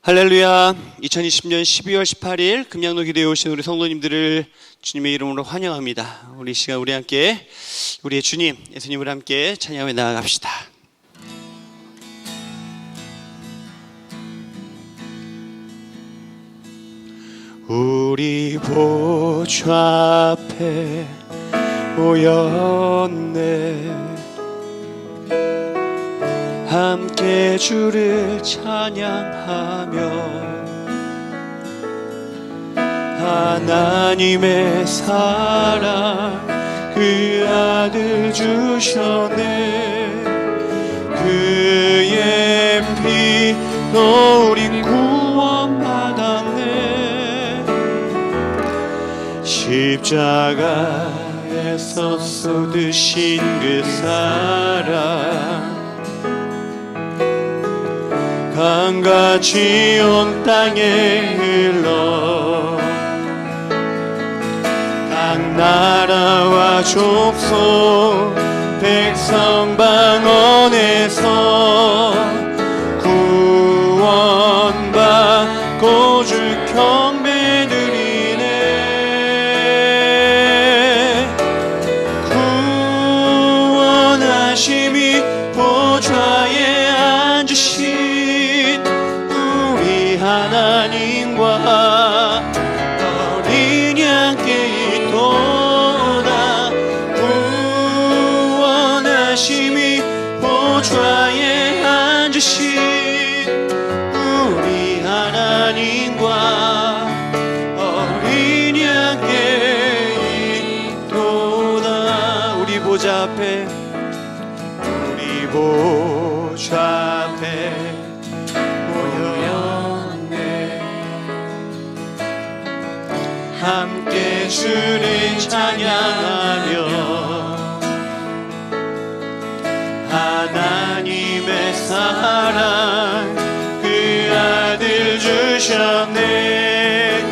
할렐루야. 2020년 12월 18일 금양로 기도에 오신 우리 성도님들을 주님의 이름으로 환영합니다. 우리 시간 우리 함께 우리의 주님 예수님을 함께 찬양하며 나아갑시다. 우리 보좌 앞에 모였네. 함께 주를 찬양하며 하나님의 사랑 그 아들 주셨네. 그의 피로 우린 구원받았네. 십자가에서 쏟으신 그 사랑 강같이 온 땅에 흘러 각 나라와 족속 백성 방언에서 구원받고 주 경배드리네. 구원하심이 보좌에 앉으신 하나님과 어린 양께 있도다. 구원하심이 보좌에 앉으신 우리 하나님과 어린 양께 있도다. 우리 보좌 앞에 우리 보좌 앞에 함께 주를 찬양하며 하나님의 사랑 그 아들 주셨네.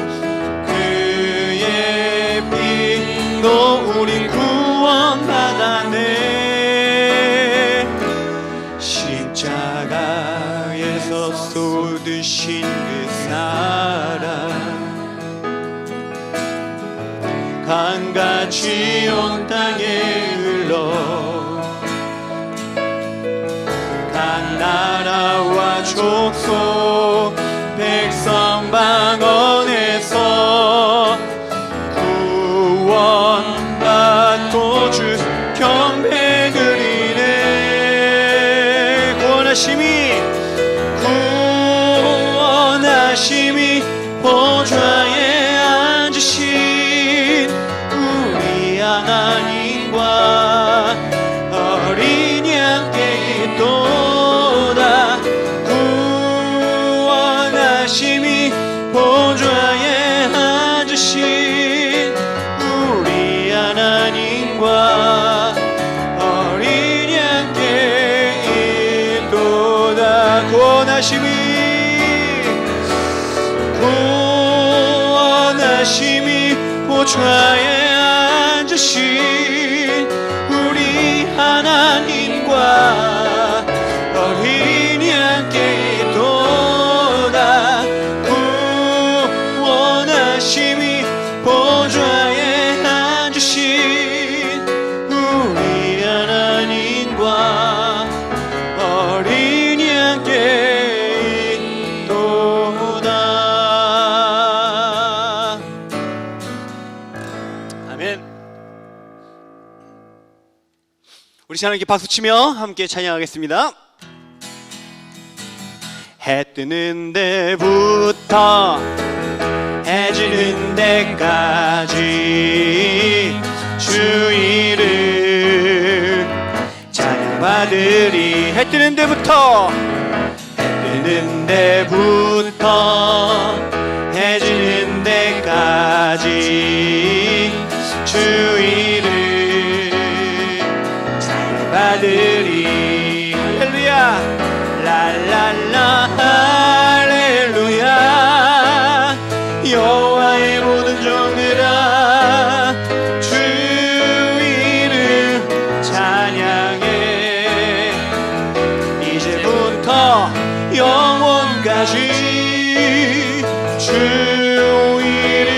그의 피로 우리 구원받았네. 십자가에서 쏟으신 그 사랑 강같이 온 땅에 흘러 각 나라와 족속 백성 방언에서 구원받고 주 경배드리네. 구원하심이 보좌에 앉으신 하나님과 어린 양께 있도다. 구원하심이 보좌에 앉으신 우리 하나님과 어린 양께 있도다. 구원하심이 보좌에 앉으신 우리 하나님과 어린 양께 있도다. 구원하심이 보좌에 앉으신 우리 하나님과 어린 양께 있도다. 아멘. 우리 하나님께 박수치며 함께 찬양하겠습니다. 해 뜨는 데부터 해 지는 데까지 주 이름 찬양받으리. 해 뜨는 데부터 해 지는 데까지 주 이름 받으리. 할렐루야. 랄랄라 할렐루야. 여호와의 모든 종들아 주 이름 찬양해. 이제부터 영원까지 주 이름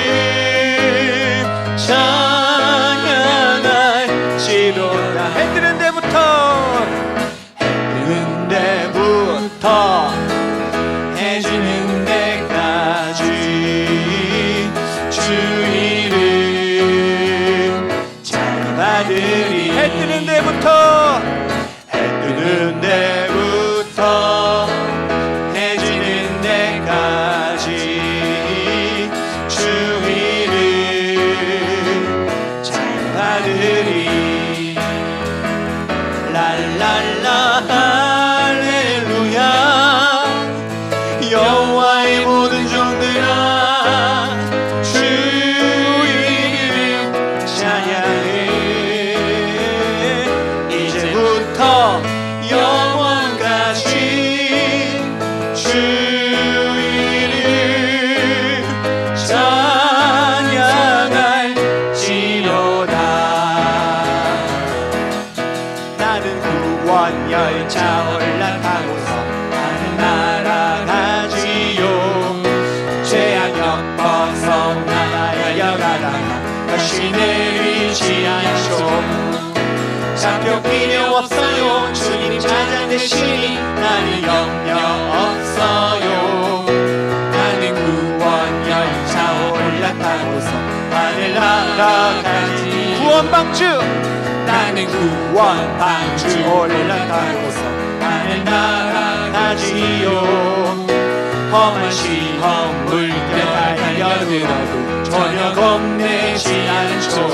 찬양할지로다. 해 뜨는 데부터 해 지는 데까지 주 이름 찬양받으리. 해 뜨는 데부터 해 지는 데까지 주 이름 찬양받으리. 랄랄라 할렐루야. 여호와의 모든 종들아 주 이름 찬양해. 이제부터 영원까지 주 이름 찬양할지로다. 나는 구원 열차 올라타고서 하늘 날아가지요. 죄악역 벗어나야 여가다가 다시 내리지 않죠. 잡혀 필요 없어요. 주님 찬양 되시니 나는 염려 없어요. 나는 구원 열차 올라타고서 하늘 날아가지. 구원 방주. 나는 구원 방주 올라타고서 하늘 날아가지요. 험한 시험 물결 달려들어도 전혀 겁내지 않죠.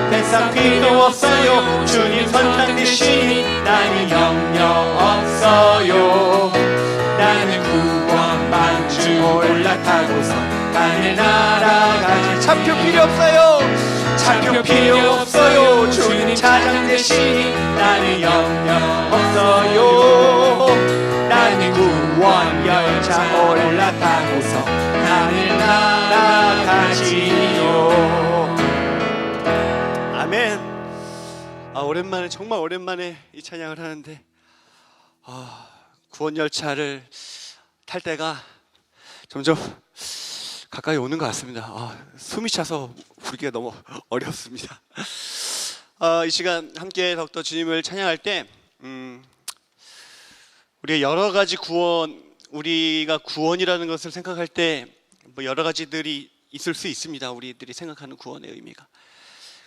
대상 필요 없어요. 주님 선장 되시니 나는 염려 없어요. 나는 구원 방주 올라타고서 하늘 날아가지. 차표 필요 없어요. 차표 필요 없어요. 주님 찬양 되시니 나는 염려 없어요. 나는 구원 열차 올라타고서 하늘 날아가지요. 아멘. 오랜만에, 정말 오랜만에 이 찬양을 하는데 구원 열차를 탈 때가 점점 가까이 오는 것 같습니다. 숨이 차서 부르기가 너무 어렵습니다. 이 시간 함께 더욱더 주님을 찬양할 때 우리가 여러 가지 우리가 구원이라는 것을 생각할 때 뭐 여러 가지들이 있을 수 있습니다. 우리들이 생각하는 구원의 의미가.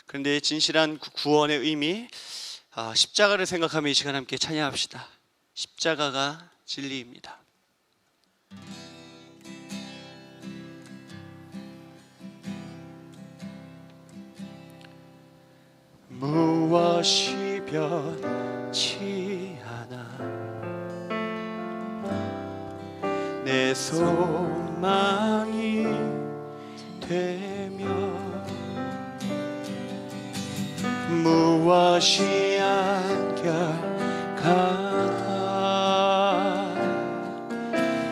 그런데 진실한 구원의 의미, 십자가를 생각하며 이 시간 함께 찬양합시다. 십자가가 진리입니다. 무엇이 변치 않아 내 소망이 되며 무엇이 안결같아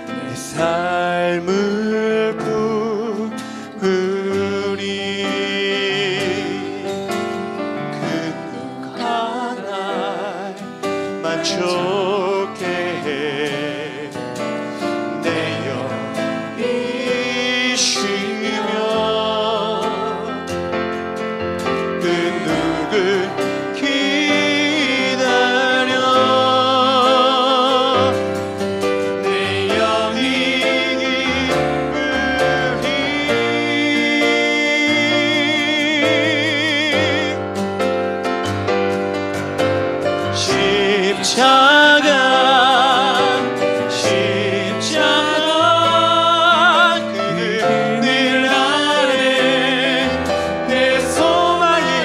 내 삶을 부으리 그누가 날 만족해 해 내 영이 쉬며 그 누굴 기다려 내 영이 기쁘리 십자가 그늘 아래 내 소망이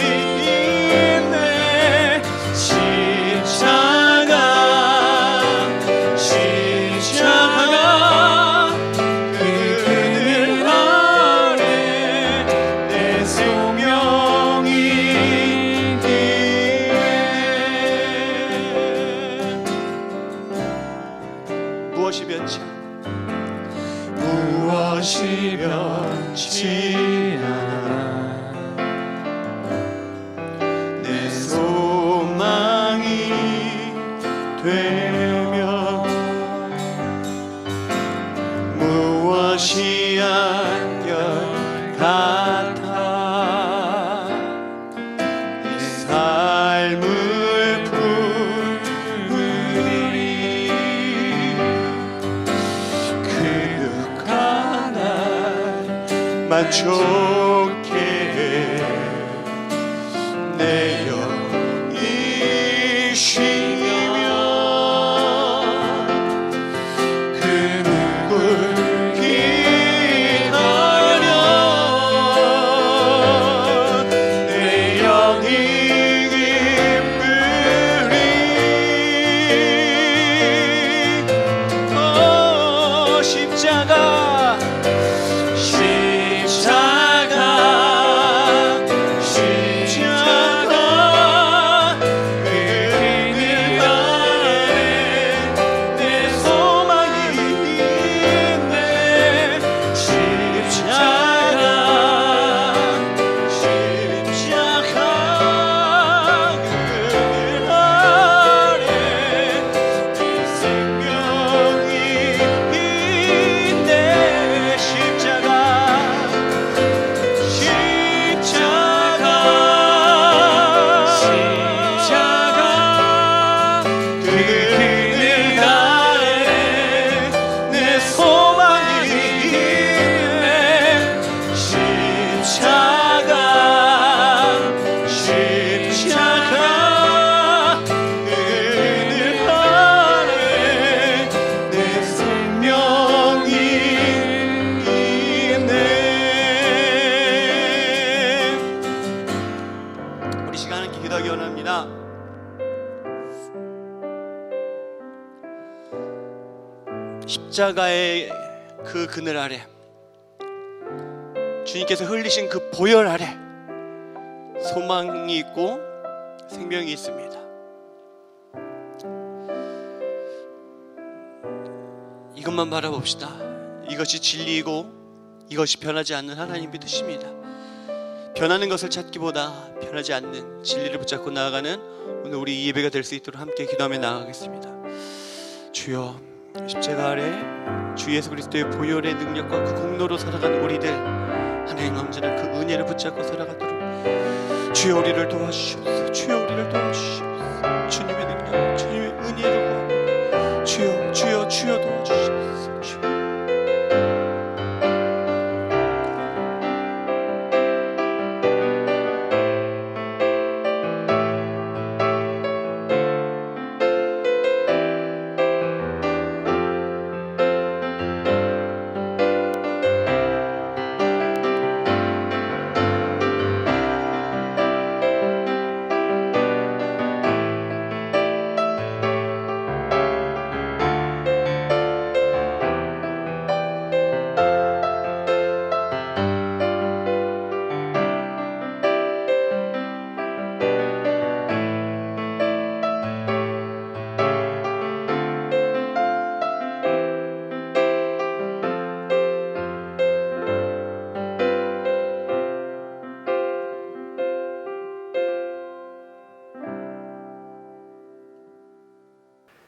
있네 십자가 그늘 아래 내 소명이 있네 무엇이 변치 않아 내 소망이 되며 빛이 한결 같아 내 삶을 부으리 그윽한 날 만족해 내 영이 쉬며 그 누굴 기다려 내 영이 기쁘리 십자가 기도하기 원합니다. 십자가의 그 그늘 아래 주님께서 흘리신 그 보혈 아래 소망이 있고 생명이 있습니다. 이것만 바라봅시다. 이것이 진리이고 이것이 변하지 않는 하나님 믿으십니다. 변하는 것을 찾기보다 변하지 않는 진리를 붙잡고 나아가는 오늘 우리 이 예배가 될 수 있도록 함께 기도하며 나아가겠습니다. 주여, 십자가 아래 주 예수 그리스도의 보혈의 능력과 그 공로로 살아가는 우리들 하나님 언제나 그 은혜를 붙잡고 살아가도록 주여 우리를 도와주시옵소서. 주여 우리를 도와주시옵소서. 주님의 능력, 주님의 은혜를 구합니다. 주여, 주여, 주여 도와주시옵소서. 주여.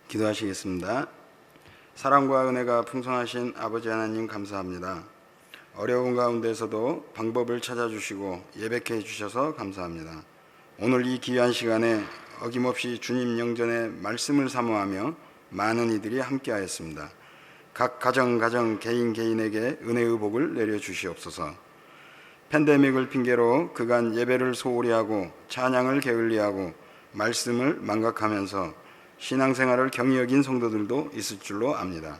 기도하시겠습니다. 사랑과 은혜가 풍성하신 아버지 하나님 감사합니다. 어려운 가운데서도 방법을 찾아주시고 예배케 해주셔서 감사합니다. 오늘 이 귀한 시간에 어김없이 주님 영전의 말씀을 사모하며 많은 이들이 함께하였습니다. 각 가정 개인에게 은혜의 복을 내려주시옵소서. 팬데믹을 핑계로 그간 예배를 소홀히 하고 찬양을 게을리하고 말씀을 망각하면서 신앙생활을 경히 여긴 성도들도 있을 줄로 압니다.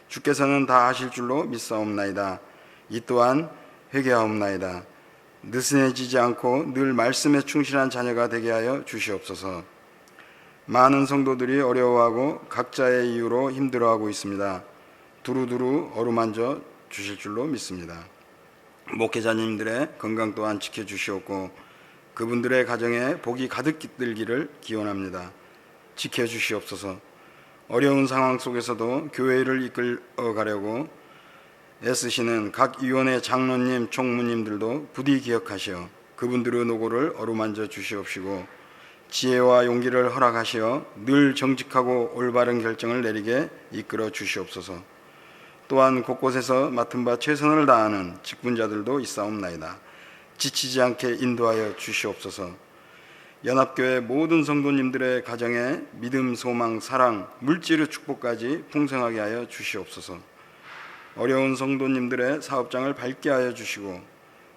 주께서는 다 하실 줄로 믿사옵나이다. 이 또한 회개하옵나이다. 느슨해지지 않고 늘 말씀에 충실한 자녀가 되게 하여 주시옵소서. 많은 성도들이 어려워하고 각자의 이유로 힘들어하고 있습니다. 두루두루 어루만져 주실 줄로 믿습니다. 목회자님들의 건강 또한 지켜주시옵고 그분들의 가정에 복이 가득 깃들기를 기원합니다. 지켜주시옵소서. 어려운 상황 속에서도 교회를 이끌어가려고 애쓰시는 각 위원회 장로님, 총무님들도 부디 기억하시어 그분들의 노고를 어루만져 주시옵시고 지혜와 용기를 허락하시어 늘 정직하고 올바른 결정을 내리게 이끌어 주시옵소서. 또한 곳곳에서 맡은 바 최선을 다하는 직분자들도 있사옵나이다. 지치지 않게 인도하여 주시옵소서. 연합교회 모든 성도님들의 가정에 믿음, 소망, 사랑, 물질의 축복까지 풍성하게 하여 주시옵소서. 어려운 성도님들의 사업장을 밝게 하여 주시고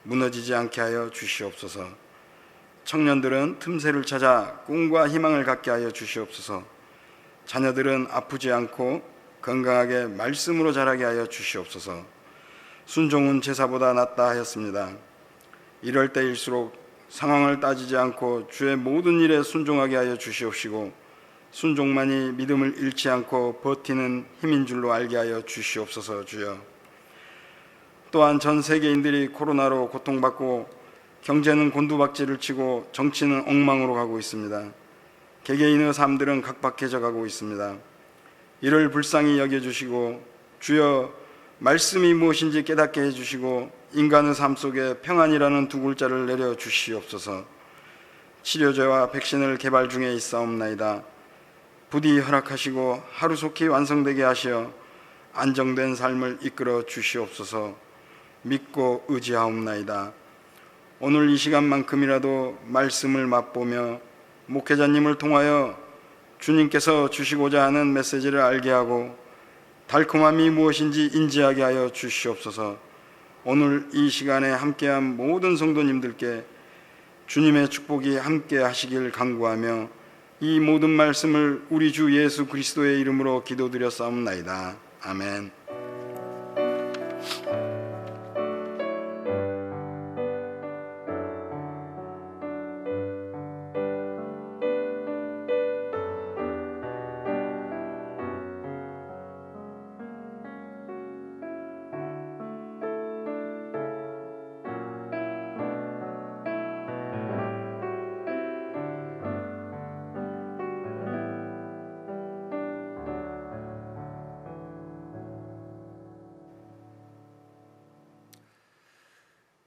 무너지지 않게 하여 주시옵소서. 청년들은 틈새를 찾아 꿈과 희망을 갖게 하여 주시옵소서. 자녀들은 아프지 않고 건강하게 말씀으로 자라게 하여 주시옵소서. 순종은 제사보다 낫다 하였습니다. 이럴 때일수록 상황을 따지지 않고 주의 모든 일에 순종하게 하여 주시옵시고 순종만이 믿음을 잃지 않고 버티는 힘인 줄로 알게 하여 주시옵소서. 주여, 또한 전 세계인들이 코로나로 고통받고 경제는 곤두박질을 치고 정치는 엉망으로 가고 있습니다. 개개인의 삶들은 각박해져 가고 있습니다. 이를 불쌍히 여겨주시고 주여 말씀이 무엇인지 깨닫게 해주시고 인간의 삶 속에 평안이라는 두 글자를 내려 주시옵소서. 치료제와 백신을 개발 중에 있사옵나이다. 부디 허락하시고 하루속히 완성되게 하시어 안정된 삶을 이끌어 주시옵소서. 믿고 의지하옵나이다. 오늘 이 시간만큼이라도 말씀을 맛보며 목회자님을 통하여 주님께서 주시고자 하는 메시지를 알게 하고 달콤함이 무엇인지 인지하게 하여 주시옵소서. 오늘 이 시간에 함께한 모든 성도님들께 주님의 축복이 함께 하시길 간구하며 이 모든 말씀을 우리 주 예수 그리스도의 이름으로 기도드렸사옵나이다. 아멘.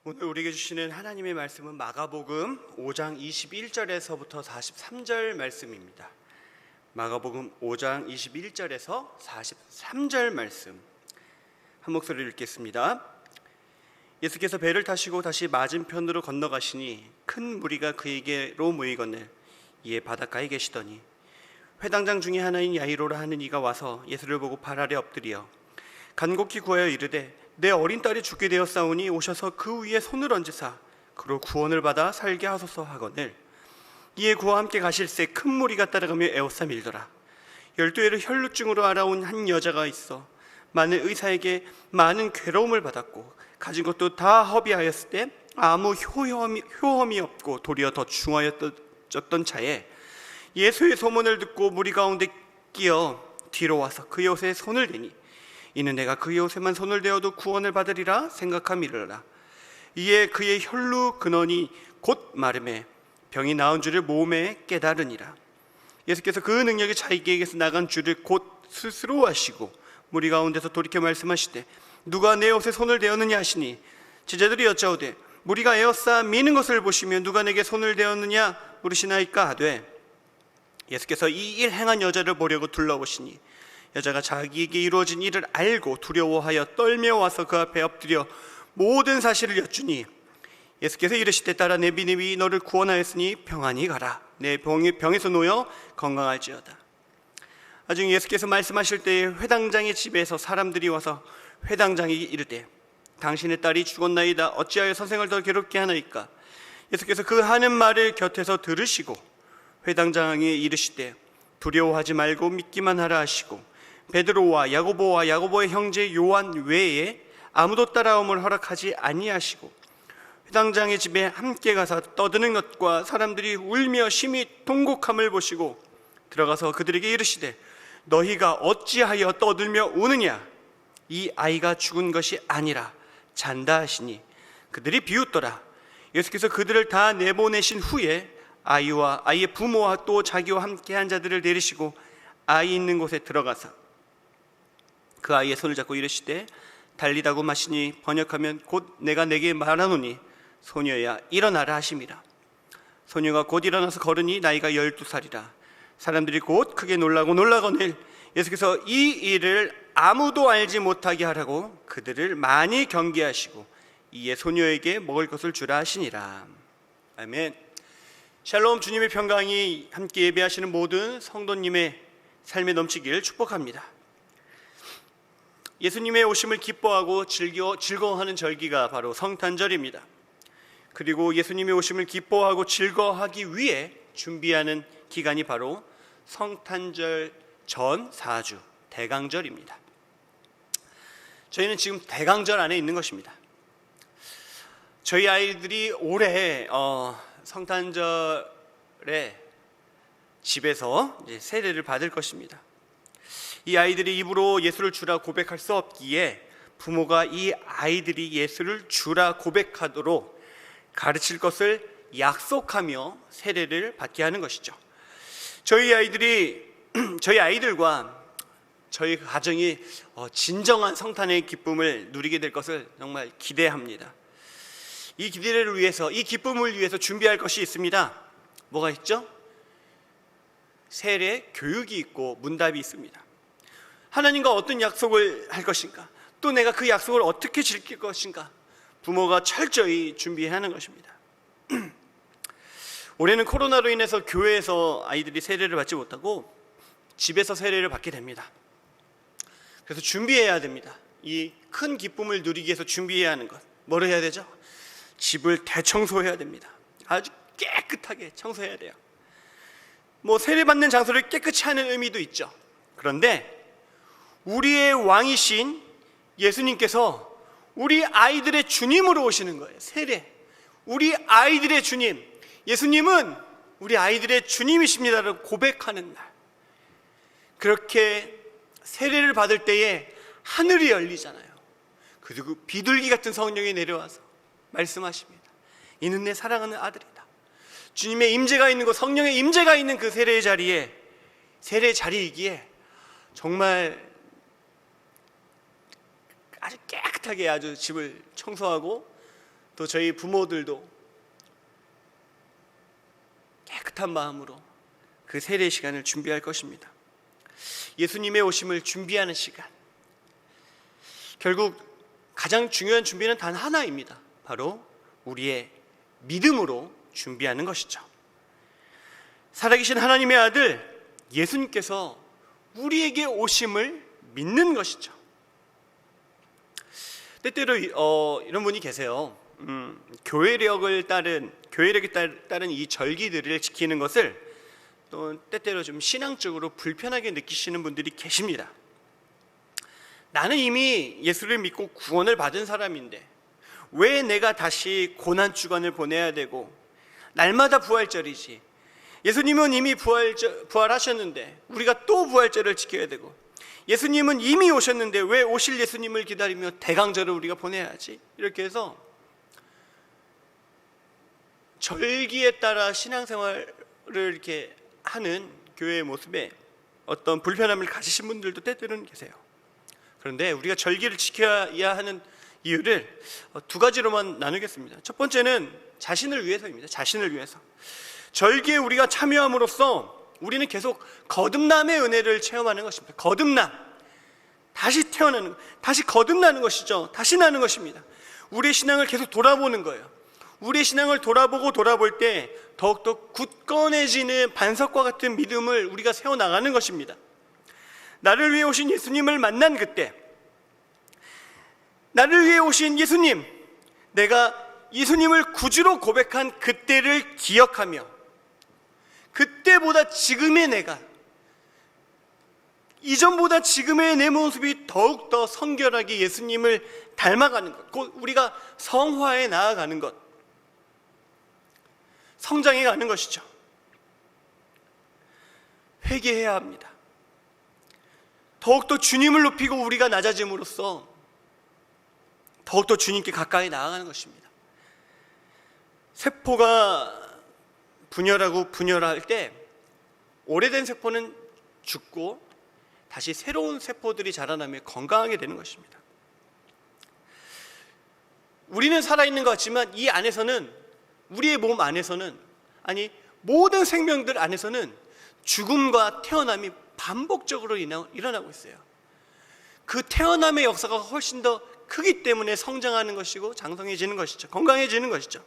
오늘 우리에게 주시는 하나님의 말씀은 마가복음 5장 21절에서부터 43절 말씀입니다. 마가복음 5장 21절에서 43절 말씀 한 목소리로 읽겠습니다. 예수께서 배를 타시고 다시 맞은편으로 건너가시니 큰 무리가 그에게로 모이거늘 이에 바닷가에 계시더니 회당장 중에 하나인 야이로라 하는 이가 와서 예수를 보고 발 아래 엎드려 간곡히 구하여 이르되 내 어린 딸이 죽게 되었사오니 오셔서 그 위에 손을 얹으사 그로 구원을 받아 살게 하소서 하거늘 이에 그와 함께 가실새 큰 무리가 따라가며 에워싸 밀더라. 12해를 혈루증으로 알아온 한 여자가 있어 많은 의사에게 많은 괴로움을 받았고 가진 것도 다 허비하였을 때 아무 효험이 없고 도리어 더 중하였던 차에 예수의 소문을 듣고 무리 가운데 끼어 뒤로 와서 그의 옷에 손을 대니 이는 내가 그의 옷에만 손을 대어도 구원을 받으리라 생각함이르라. 이에 그의 혈루 근원이 곧 마름에 병이 나은 줄을 몸에 깨달으니라. 예수께서 그 능력이 자기에게서 나간 줄을 곧 스스로 아시고 무리 가운데서 돌이켜 말씀하시되 누가 내 옷에 손을 대었느냐 하시니 제자들이 여짜오되 무리가 에워싸 미는 것을 보시며 누가 내게 손을 대었느냐 물으시나이까 하되 예수께서 이 일 행한 여자를 보려고 둘러보시니 여자가 자기에게 이루어진 일을 알고 두려워하여 떨며 와서 그 앞에 엎드려 모든 사실을 여쭈니 예수께서 이르시되 딸아 내 믿음이 너를 구원하였으니 평안히 가라. 내 병에서 놓여 건강할지어다. 나중에 예수께서 말씀하실 때에 회당장의 집에서 사람들이 와서 회당장이 이르되 당신의 딸이 죽었나이다. 어찌하여 선생을 더 괴롭게 하나이까. 예수께서 그 하는 말을 곁에서 들으시고 회당장에 이르시되 두려워하지 말고 믿기만 하라 하시고 베드로와 야고보와 야고보의 형제 요한 외에 아무도 따라옴을 허락하지 아니하시고 회당장의 집에 함께 가서 떠드는 것과 사람들이 울며 심히 통곡함을 보시고 들어가서 그들에게 이르시되 너희가 어찌하여 떠들며 우느냐. 이 아이가 죽은 것이 아니라 잔다 하시니 그들이 비웃더라. 예수께서 그들을 다 내보내신 후에 아이와 아이의 부모와 또 자기와 함께한 자들을 내리시고 아이 있는 곳에 들어가서 그 아이의 손을 잡고 이르시되 달리다고 마시니 번역하면 곧 내가 내게 말하노니 소녀야 일어나라 하심이라. 소녀가 곧 일어나서 걸으니 나이가 12살이라. 사람들이 곧 크게 놀라거늘 예수께서 이 일을 아무도 알지 못하게 하라고 그들을 많이 경계하시고 이에 소녀에게 먹을 것을 주라 하시니라. 아멘. 샬롬. 주님의 평강이 함께 예배하시는 모든 성도님의 삶에 넘치기를 축복합니다. 예수님의 오심을 기뻐하고 즐거워하는 절기가 바로 성탄절입니다. 그리고 예수님의 오심을 기뻐하고 즐거워하기 위해 준비하는 기간이 바로 성탄절 전 4주 대강절입니다. 저희는 지금 대강절 안에 있는 것입니다. 저희 아이들이 올해 성탄절에 집에서 이제 세례를 받을 것입니다. 이 아이들이 입으로 예수를 주라 고백할 수 없기에 부모가 이 아이들이 예수를 주라 고백하도록 가르칠 것을 약속하며 세례를 받게 하는 것이죠. 저희 아이들과 저희 가정이 진정한 성탄의 기쁨을 누리게 될 것을 정말 기대합니다. 이 기대를 위해서, 이 기쁨을 위해서 준비할 것이 있습니다. 뭐가 있죠? 세례 교육이 있고 문답이 있습니다. 하나님과 어떤 약속을 할 것인가, 또 내가 그 약속을 어떻게 지킬 것인가, 부모가 철저히 준비해야 하는 것입니다. 올해는 코로나로 인해서 교회에서 아이들이 세례를 받지 못하고 집에서 세례를 받게 됩니다. 그래서 준비해야 됩니다. 이 큰 기쁨을 누리기 위해서 준비해야 하는 것, 뭐를 해야 되죠? 집을 대청소해야 됩니다. 아주 깨끗하게 청소해야 돼요. 세례 받는 장소를 깨끗이 하는 의미도 있죠. 그런데 우리의 왕이신 예수님께서 우리 아이들의 주님으로 오시는 거예요. 세례, 우리 아이들의 주님, 예수님은 우리 아이들의 주님이십니다라고 고백하는 날, 그렇게 세례를 받을 때에 하늘이 열리잖아요. 그리고 비둘기 같은 성령이 내려와서 말씀하십니다. 이는 내 사랑하는 아들이다. 주님의 임재가 있는 곳, 성령의 임재가 있는 그 세례의 자리이기에 정말 아주 깨끗하게 아주 집을 청소하고, 또 저희 부모들도 깨끗한 마음으로 그 세례 시간을 준비할 것입니다. 예수님의 오심을 준비하는 시간, 결국 가장 중요한 준비는 단 하나입니다. 바로 우리의 믿음으로 준비하는 것이죠. 살아계신 하나님의 아들 예수님께서 우리에게 오심을 믿는 것이죠. 때때로 이런 분이 계세요. 교회력에 따른 이 절기들을 지키는 것을 또 때때로 좀 신앙적으로 불편하게 느끼시는 분들이 계십니다. 나는 이미 예수를 믿고 구원을 받은 사람인데 왜 내가 다시 고난주간을 보내야 되고, 날마다 부활절이지, 예수님은 이미 부활하셨는데 우리가 또 부활절을 지켜야 되고, 예수님은 이미 오셨는데 왜 오실 예수님을 기다리며 대강절을 우리가 보내야지, 이렇게 해서 절기에 따라 신앙생활을 이렇게 하는 교회의 모습에 어떤 불편함을 가지신 분들도 때때로는 계세요. 그런데 우리가 절기를 지켜야 하는 이유를 두 가지로만 나누겠습니다. 첫 번째는 자신을 위해서입니다. 자신을 위해서. 절기에 우리가 참여함으로써 우리는 계속 거듭남의 은혜를 체험하는 것입니다. 거듭남, 다시 태어나는, 다시 거듭나는 것이죠. 다시 나는 것입니다. 우리의 신앙을 계속 돌아보는 거예요. 우리의 신앙을 돌아볼 때 더욱더 굳건해지는 반석과 같은 믿음을 우리가 세워나가는 것입니다. 나를 위해 오신 예수님을 만난 그때, 나를 위해 오신 예수님, 내가 예수님을 구주로 고백한 그때를 기억하며, 그때보다 지금의 내가, 이전보다 지금의 내 모습이 더욱더 성결하게 예수님을 닮아가는 것, 곧 우리가 성화에 나아가는 것, 성장해 가는 것이죠. 회개해야 합니다. 더욱더 주님을 높이고 우리가 낮아짐으로써 더욱더 주님께 가까이 나아가는 것입니다. 세포가 분열할 때 오래된 세포는 죽고 다시 새로운 세포들이 자라나며 건강하게 되는 것입니다. 우리는 살아있는 것 같지만 이 안에서는, 우리의 몸 안에서는, 아니 모든 생명들 안에서는 죽음과 태어남이 반복적으로 일어나고 있어요. 그 태어남의 역사가 훨씬 더 크기 때문에 성장하는 것이고 장성해지는 것이죠. 건강해지는 것이죠.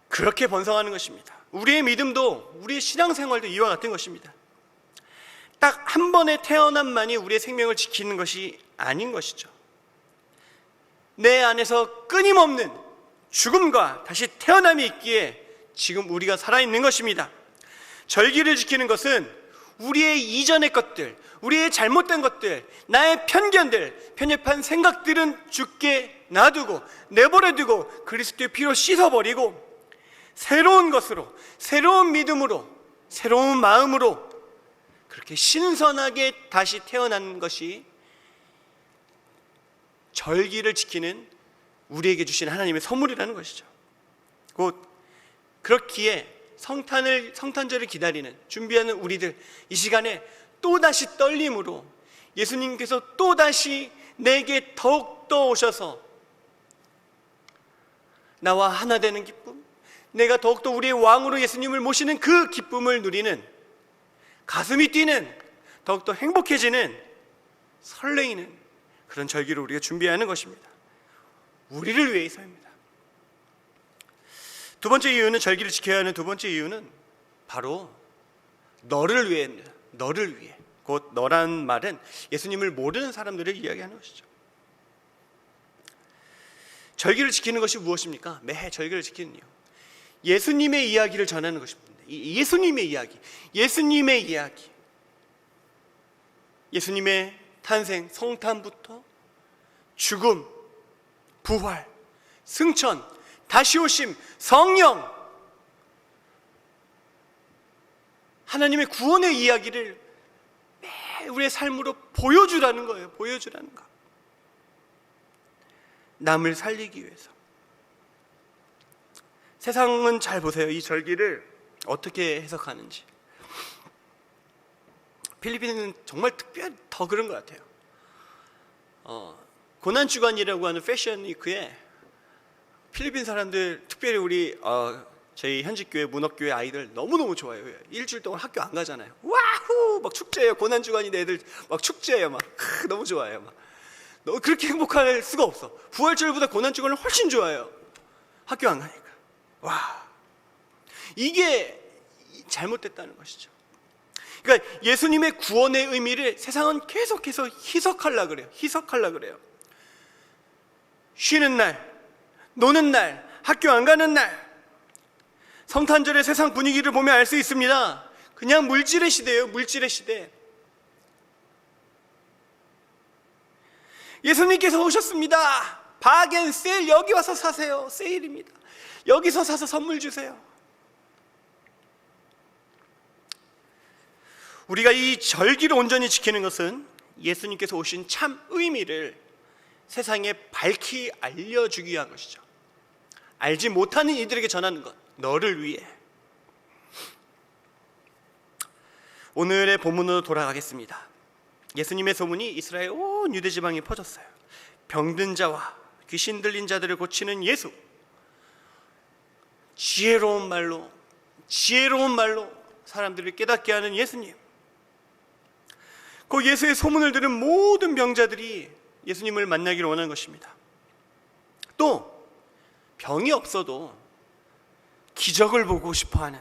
그렇게 번성하는 것입니다. 우리의 믿음도, 우리의 신앙생활도 이와 같은 것입니다. 딱 한 번의 태어남만이 우리의 생명을 지키는 것이 아닌 것이죠. 내 안에서 끊임없는 죽음과 다시 태어남이 있기에 지금 우리가 살아있는 것입니다. 절기를 지키는 것은 우리의 이전의 것들, 우리의 잘못된 것들, 나의 편견들, 편협한 생각들은 죽게 놔두고 내버려두고 그리스도의 피로 씻어버리고 새로운 것으로, 새로운 믿음으로, 새로운 마음으로 그렇게 신선하게 다시 태어난 것이 절기를 지키는 우리에게 주신 하나님의 선물이라는 것이죠. 곧 그렇기에 성탄절을 기다리는, 준비하는 우리들, 이 시간에 또다시 떨림으로 예수님께서 또다시 내게 더욱더 오셔서 나와 하나 되는 기쁨, 내가 더욱더 우리의 왕으로 예수님을 모시는 그 기쁨을 누리는, 가슴이 뛰는, 더욱더 행복해지는, 설레이는 그런 절기를 우리가 준비하는 것입니다. 우리를 위해서입니다. 두 번째 이유는, 절기를 지켜야 하는 두 번째 이유는 바로 너를 위해입니다. 너를 위해. 곧 너란 말은 예수님을 모르는 사람들을 이야기하는 것이죠. 절기를 지키는 것이 무엇입니까? 매해 절기를 지키는 이유, 예수님의 이야기를 전하는 것입니다. 예수님의 이야기, 예수님의 이야기, 예수님의 탄생, 성탄부터 죽음, 부활, 승천, 다시 오심, 성령, 하나님의 구원의 이야기를 매 우리의 삶으로 보여주라는 거예요. 보여주라는 거. 남을 살리기 위해서. 세상은 잘 보세요. 이 절기를 어떻게 해석하는지. 필리핀은 정말 특별히 더 그런 것 같아요. 고난주간이라고 하는 패션 위크에 필리핀 사람들, 특별히 우리 저희 현직교회 문업교회 아이들 너무너무 좋아해요. 일주일 동안 학교 안 가잖아요. 와후! 막 축제예요. 고난주간인데 애들 막 축제예요. 막 너무 좋아해요. 막 너무 그렇게 행복할 수가 없어. 부활절보다 고난주간을 훨씬 좋아해요. 학교 안 가니까. 와, 이게 잘못됐다는 것이죠. 그러니까 예수님의 구원의 의미를 세상은 계속해서 희석하려고 그래요. 희석하려고 그래요. 쉬는 날, 노는 날, 학교 안 가는 날, 성탄절의 세상 분위기를 보면 알 수 있습니다. 그냥 물질의 시대예요. 물질의 시대. 예수님께서 오셨습니다. 바겐 세일, 여기 와서 사세요. 세일입니다. 여기서 사서 선물 주세요. 우리가 이 절기를 온전히 지키는 것은 예수님께서 오신 참 의미를 세상에 밝히 알려주기 위한 것이죠. 알지 못하는 이들에게 전하는 것, 너를 위해. 오늘의 본문으로 돌아가겠습니다. 예수님의 소문이 이스라엘 온 유대 지방에 퍼졌어요. 병든 자와 귀신 들린 자들을 고치는 예수. 지혜로운 말로 사람들을 깨닫게 하는 예수님. 그 예수의 소문을 들은 모든 병자들이 예수님을 만나기를 원하는 것입니다. 또 병이 없어도 기적을 보고 싶어하는,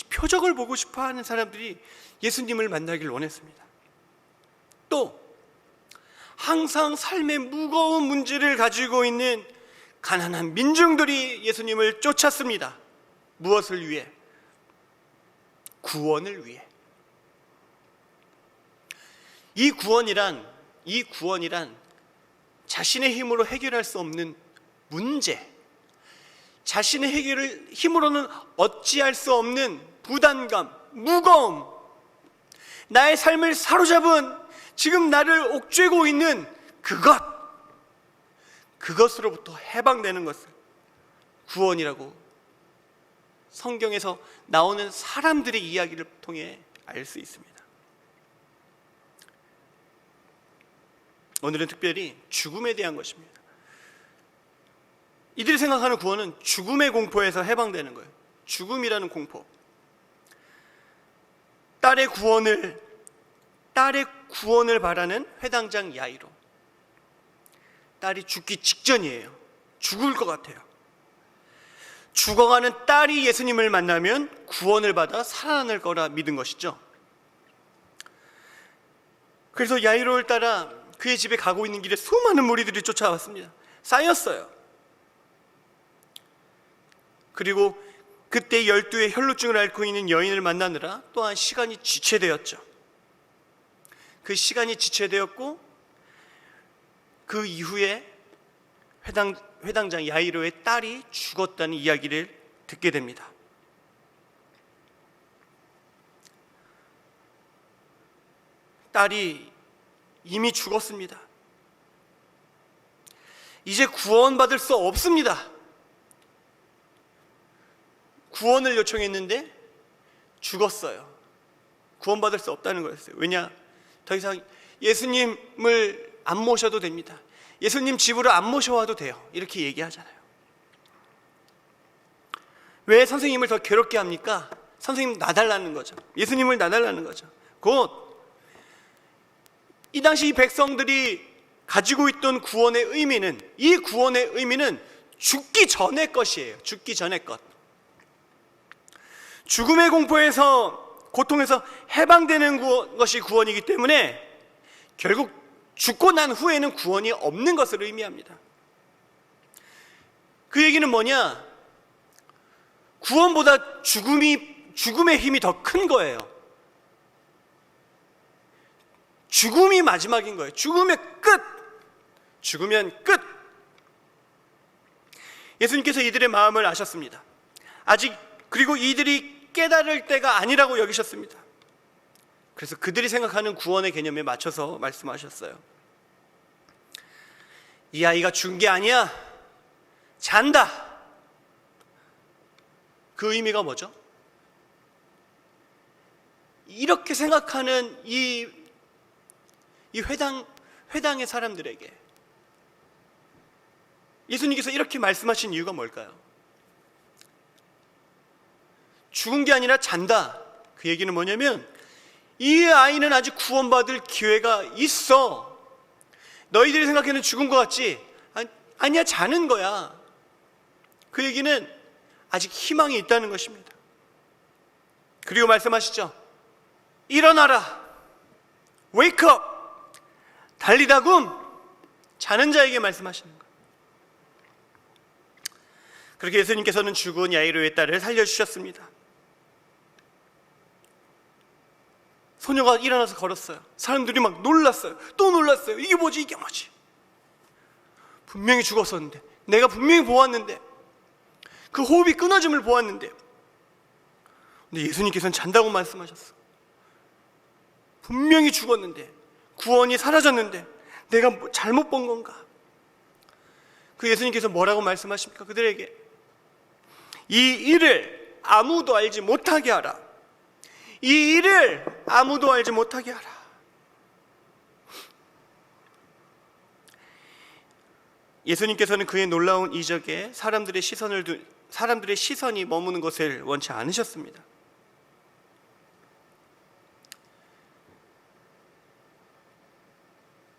표적을 보고 싶어하는 사람들이 예수님을 만나기를 원했습니다. 또 항상 삶의 무거운 문제를 가지고 있는 가난한 민중들이 예수님을 쫓았습니다. 무엇을 위해? 구원을 위해. 이 구원이란 자신의 힘으로 해결할 수 없는 문제, 자신의 힘으로는 어찌할 수 없는 부담감, 무거움, 나의 삶을 사로잡은, 지금 나를 옥죄고 있는 그것으로부터 해방되는 것을 구원이라고 성경에서 나오는 사람들의 이야기를 통해 알 수 있습니다. 오늘은 특별히 죽음에 대한 것입니다. 이들이 생각하는 구원은 죽음의 공포에서 해방되는 거예요. 죽음이라는 공포. 딸의 구원을 딸의 구원을 바라는 회당장 야이로. 딸이 죽기 직전이에요. 죽을 것 같아요. 죽어가는 딸이 예수님을 만나면 구원을 받아 살아날 거라 믿은 것이죠. 그래서 야이로를 따라 그의 집에 가고 있는 길에 수많은 무리들이 쫓아왔습니다. 쌓였어요. 그리고 그때 12의 혈루증을 앓고 있는 여인을 만나느라 또한 시간이 지체되었죠. 그 시간이 지체되었고 그 이후에 회당장 야이로의 딸이 죽었다는 이야기를 듣게 됩니다. 딸이 이미 죽었습니다. 이제 구원받을 수 없습니다. 구원을 요청했는데 죽었어요. 구원받을 수 없다는 거였어요. 왜냐? 더 이상 예수님을 안 모셔도 됩니다. 예수님 집으로 안 모셔와도 돼요. 이렇게 얘기하잖아요. 왜 선생님을 더 괴롭게 합니까? 선생님 놔달라는 거죠. 예수님을 놔달라는 거죠. 곧 이 당시 이 백성들이 가지고 있던 구원의 의미는, 이 구원의 의미는 죽기 전의 것이에요. 죽기 전의 것. 죽음의 공포에서, 고통에서 해방되는 것이 구원이기 때문에 결국 죽고 난 후에는 구원이 없는 것을 의미합니다. 그 얘기는 뭐냐? 구원보다 죽음의 힘이 더 큰 거예요. 죽음이 마지막인 거예요. 죽음의 끝. 죽으면 끝. 예수님께서 이들의 마음을 아셨습니다. 그리고 이들이 깨달을 때가 아니라고 여기셨습니다. 그래서 그들이 생각하는 구원의 개념에 맞춰서 말씀하셨어요. 이 아이가 죽은 게 아니야. 잔다. 그 의미가 뭐죠? 이렇게 생각하는 이 회당의 사람들에게 예수님께서 이렇게 말씀하신 이유가 뭘까요? 죽은 게 아니라 잔다. 그 얘기는 뭐냐면 이 아이는 아직 구원받을 기회가 있어. 너희들이 생각하는 죽은 것 같지? 아니야, 자는 거야. 그 얘기는 아직 희망이 있다는 것입니다. 그리고 말씀하시죠. 일어나라. Wake up. 달리다 굼. 자는 자에게 말씀하시는 거예요. 그렇게 예수님께서는 죽은 야이로의 딸을 살려주셨습니다. 소녀가 일어나서 걸었어요. 사람들이 막 놀랐어요. 또 놀랐어요. 이게 뭐지? 이게 뭐지? 분명히 죽었었는데, 내가 분명히 보았는데, 그 호흡이 끊어짐을 보았는데, 근데 예수님께서는 잔다고 말씀하셨어. 분명히 죽었는데, 구원이 사라졌는데 내가 잘못 본 건가? 그 예수님께서 뭐라고 말씀하십니까? 그들에게 이 일을 아무도 알지 못하게 하라. 이 일을 아무도 알지 못하게 하라. 예수님께서는 그의 놀라운 이적에 사람들의 시선이 머무는 것을 원치 않으셨습니다.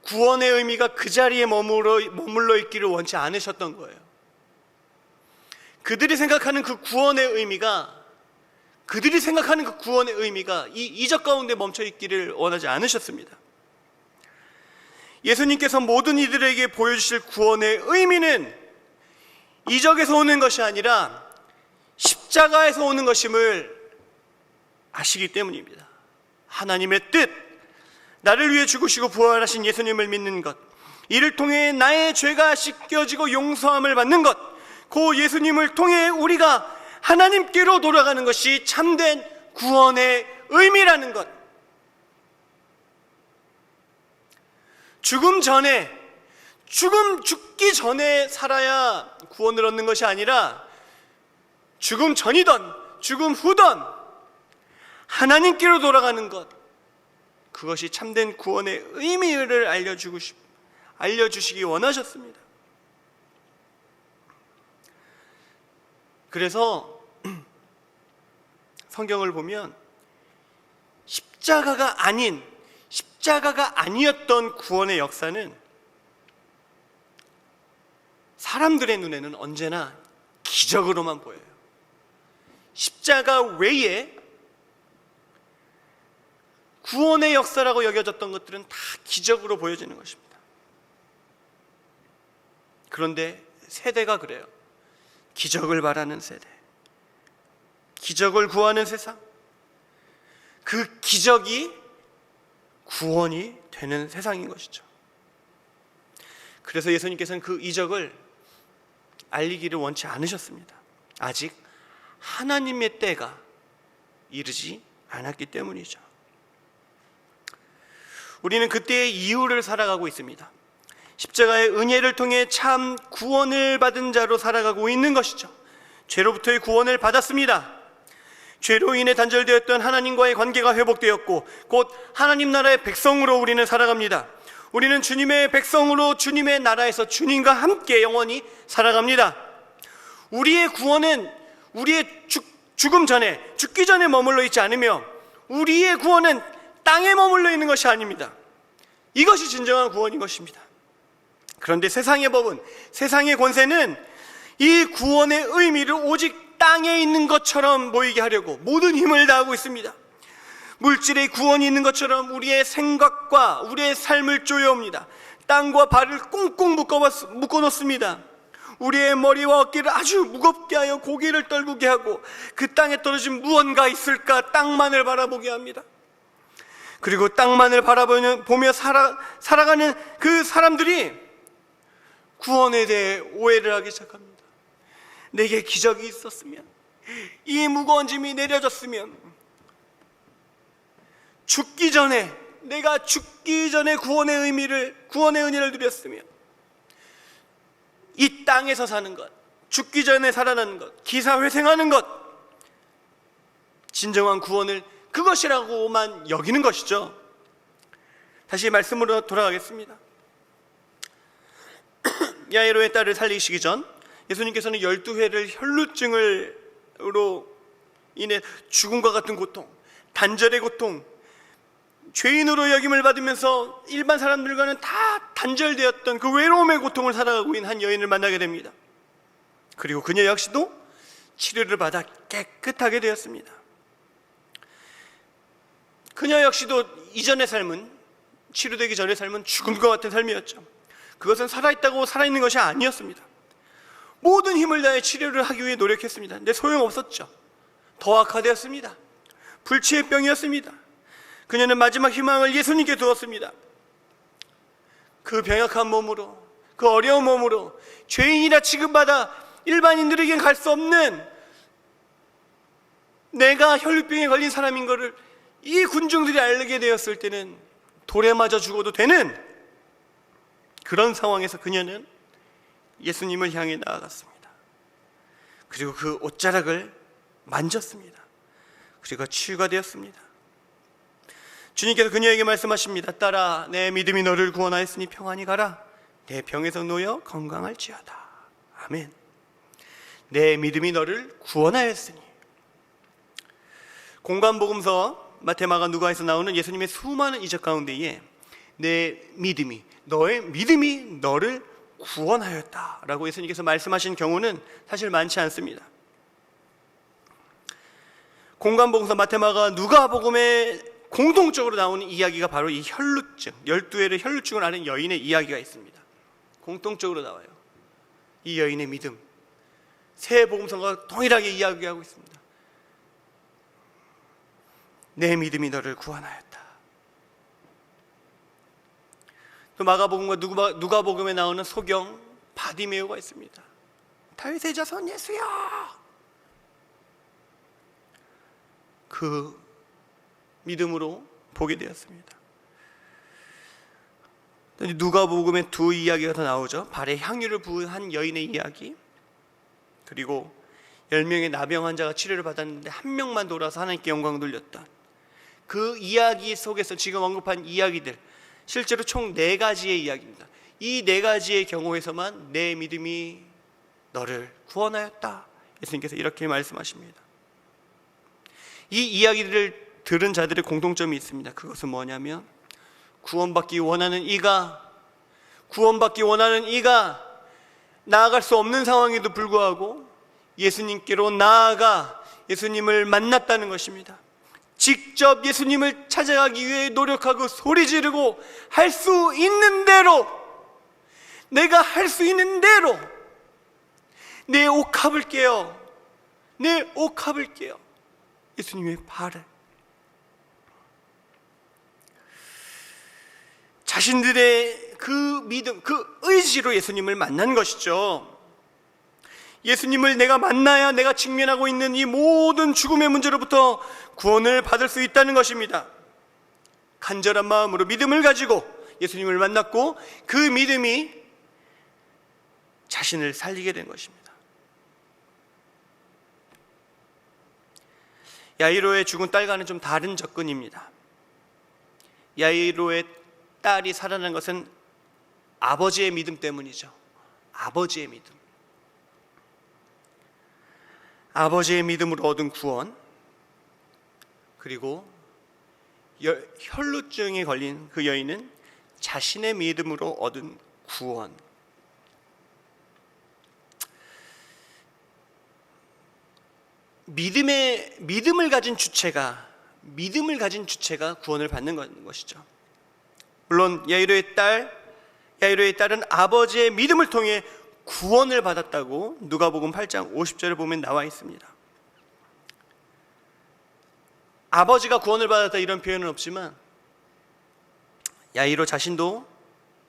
구원의 의미가 그 자리에 머물러 있기를 원치 않으셨던 거예요. 그들이 생각하는 그 구원의 의미가 이 이적 가운데 멈춰 있기를 원하지 않으셨습니다. 예수님께서 모든 이들에게 보여주실 구원의 의미는 이적에서 오는 것이 아니라 십자가에서 오는 것임을 아시기 때문입니다. 하나님의 뜻, 나를 위해 죽으시고 부활하신 예수님을 믿는 것, 이를 통해 나의 죄가 씻겨지고 용서함을 받는 것, 그 예수님을 통해 우리가 하나님께로 돌아가는 것이 참된 구원의 의미라는 것. 죽기 전에 살아야 구원을 얻는 것이 아니라 죽음 전이든 죽음 후든 하나님께로 돌아가는 것, 그것이 참된 구원의 의미를 알려주시기 원하셨습니다. 그래서 십자가가 아닌 십자가가 아니었던 구원의 역사는 사람들의 눈에는 언제나 기적으로만 보여요. 십자가 외에 구원의 역사라고 여겨졌던 것들은 다 기적으로 보여지는 것입니다. 그런데 세대가 그래요. 기적을 바라는 세대, 기적을 구하는 세상, 그 기적이 구원이 되는 세상인 것이죠. 그래서 예수님께서는 그 이적을 알리기를 원치 않으셨습니다. 아직 하나님의 때가 이르지 않았기 때문이죠. 우리는 그때의 이유를 살아가고 있습니다. 십자가의 은혜를 통해 참 구원을 받은 자로 살아가고 있는 것이죠. 죄로부터의 구원을 받았습니다. 죄로 인해 단절되었던 하나님과의 관계가 회복되었고 곧 하나님 나라의 백성으로 우리는 살아갑니다. 우리는 주님의 백성으로 주님의 나라에서 주님과 함께 영원히 살아갑니다. 우리의 구원은 우리의 죽음 전에, 죽기 전에 머물러 있지 않으며 우리의 구원은 땅에 머물러 있는 것이 아닙니다. 이것이 진정한 구원인 것입니다. 그런데 세상의 법은, 세상의 권세는 이 구원의 의미를 오직 땅에 있는 것처럼 보이게 하려고 모든 힘을 다하고 있습니다. 물질의 구원이 있는 것처럼 우리의 생각과 우리의 삶을 조여옵니다. 땅과 발을 꽁꽁 묶어놓습니다. 우리의 머리와 어깨를 아주 무겁게 하여 고개를 떨구게 하고 그 땅에 떨어진 무언가 있을까 땅만을 바라보게 합니다. 그리고 땅만을 바라보며 살아가는 그 사람들이 구원에 대해 오해를 하기 시작합니다. 내게 기적이 있었으면, 이 무거운 짐이 내려졌으면, 내가 죽기 전에 구원의 은혜를 누렸으면, 이 땅에서 사는 것, 죽기 전에 살아나는 것, 기사회생하는 것, 진정한 구원을 그것이라고만 여기는 것이죠. 다시 말씀으로 돌아가겠습니다. 야이로의 딸을 살리시기 전 예수님께서는 12회를 혈루증으로 인해 죽음과 같은 고통, 단절의 고통, 죄인으로 여김을 받으면서 일반 사람들과는 다 단절되었던 그 외로움의 고통을 살아가고 있는 한 여인을 만나게 됩니다. 그리고 그녀 역시도 치료를 받아 깨끗하게 되었습니다. 그녀 역시도 이전의 삶은, 치료되기 전의 삶은 죽음과 같은 삶이었죠. 그것은 살아있다고 살아있는 것이 아니었습니다. 모든 힘을 다해 치료를 하기 위해 노력했습니다. 근데 소용없었죠. 더 악화되었습니다. 불치의 병이었습니다. 그녀는 마지막 희망을 예수님께 두었습니다. 그 병약한 몸으로, 그 어려운 몸으로 죄인이라 취급받아 일반인들에겐 갈 수 없는 내가 혈루병에 걸린 사람인 것을 이 군중들이 알게 되었을 때는 돌에 맞아 죽어도 되는 그런 상황에서 그녀는 예수님을 향해 나아갔습니다. 그리고 그 옷자락을 만졌습니다. 그리고 치유가 되었습니다. 주님께서 그녀에게 말씀하십니다. 딸아, 내 믿음이 너를 구원하였으니 평안히 가라. 내 병에서 놓여 건강할지어다. 아멘. 내 믿음이 너를 구원하였으니. 공관복음서 마태, 마가, 누가에서 나오는 예수님의 수많은 이적 가운데에 너의 믿음이 너를 구원하였다라고 예수님께서 말씀하신 경우는 사실 많지 않습니다. 공관복음서, 마태, 마가, 누가복음에 공통적으로 나오는 이야기가 바로 이 혈루증, 12회의 혈루증을 앓은 여인의 이야기가 있습니다. 공통적으로 나와요. 이 여인의 믿음, 새 복음서가 동일하게 이야기하고 있습니다. 내 믿음이 너를 구원하였다. 또 마가복음과 누가복음에 나오는 소경 바디메오가 있습니다. 다윗의 자손 예수여. 그 믿음으로 보게 되었습니다. 누가복음에 두 이야기가 더 나오죠. 발에 향유를 부은 한 여인의 이야기, 그리고 10명의 나병 환자가 치료를 받았는데 한 명만 돌아서 하나님께 영광 돌렸던 그 이야기 속에서 지금 언급한 이야기들, 실제로 총 4가지의 이야기입니다. 이 4가지의 경우에서만 내 믿음이 너를 구원하였다, 예수님께서 이렇게 말씀하십니다. 이 이야기들을 들은 자들의 공통점이 있습니다. 그것은 뭐냐면 구원받기 원하는 이가 나아갈 수 없는 상황에도 불구하고 예수님께로 나아가 예수님을 만났다는 것입니다. 직접 예수님을 찾아가기 위해 노력하고 소리 지르고 할 수 있는 대로, 내가 할 수 있는 대로 내 옥합을 깨요. 예수님의 발을, 자신들의 그 믿음, 그 의지로 예수님을 만난 것이죠. 예수님을 내가 만나야 내가 직면하고 있는 이 모든 죽음의 문제로부터 구원을 받을 수 있다는 것입니다. 간절한 마음으로 믿음을 가지고 예수님을 만났고 그 믿음이 자신을 살리게 된 것입니다. 야이로의 죽은 딸과는 좀 다른 접근입니다. 야이로의 딸이 살아난 것은 아버지의 믿음 때문이죠. 아버지의 믿음으로 얻은 구원, 그리고 혈루증에 걸린 그 여인은 자신의 믿음으로 얻은 구원. 믿음을 가진 주체가 구원을 받는 것이죠. 물론 야이로의 딸은 아버지의 믿음을 통해 구원을 받았다고 누가복음 8장 50절을 보면 나와 있습니다. 아버지가 구원을 받았다 이런 표현은 없지만 야이로 자신도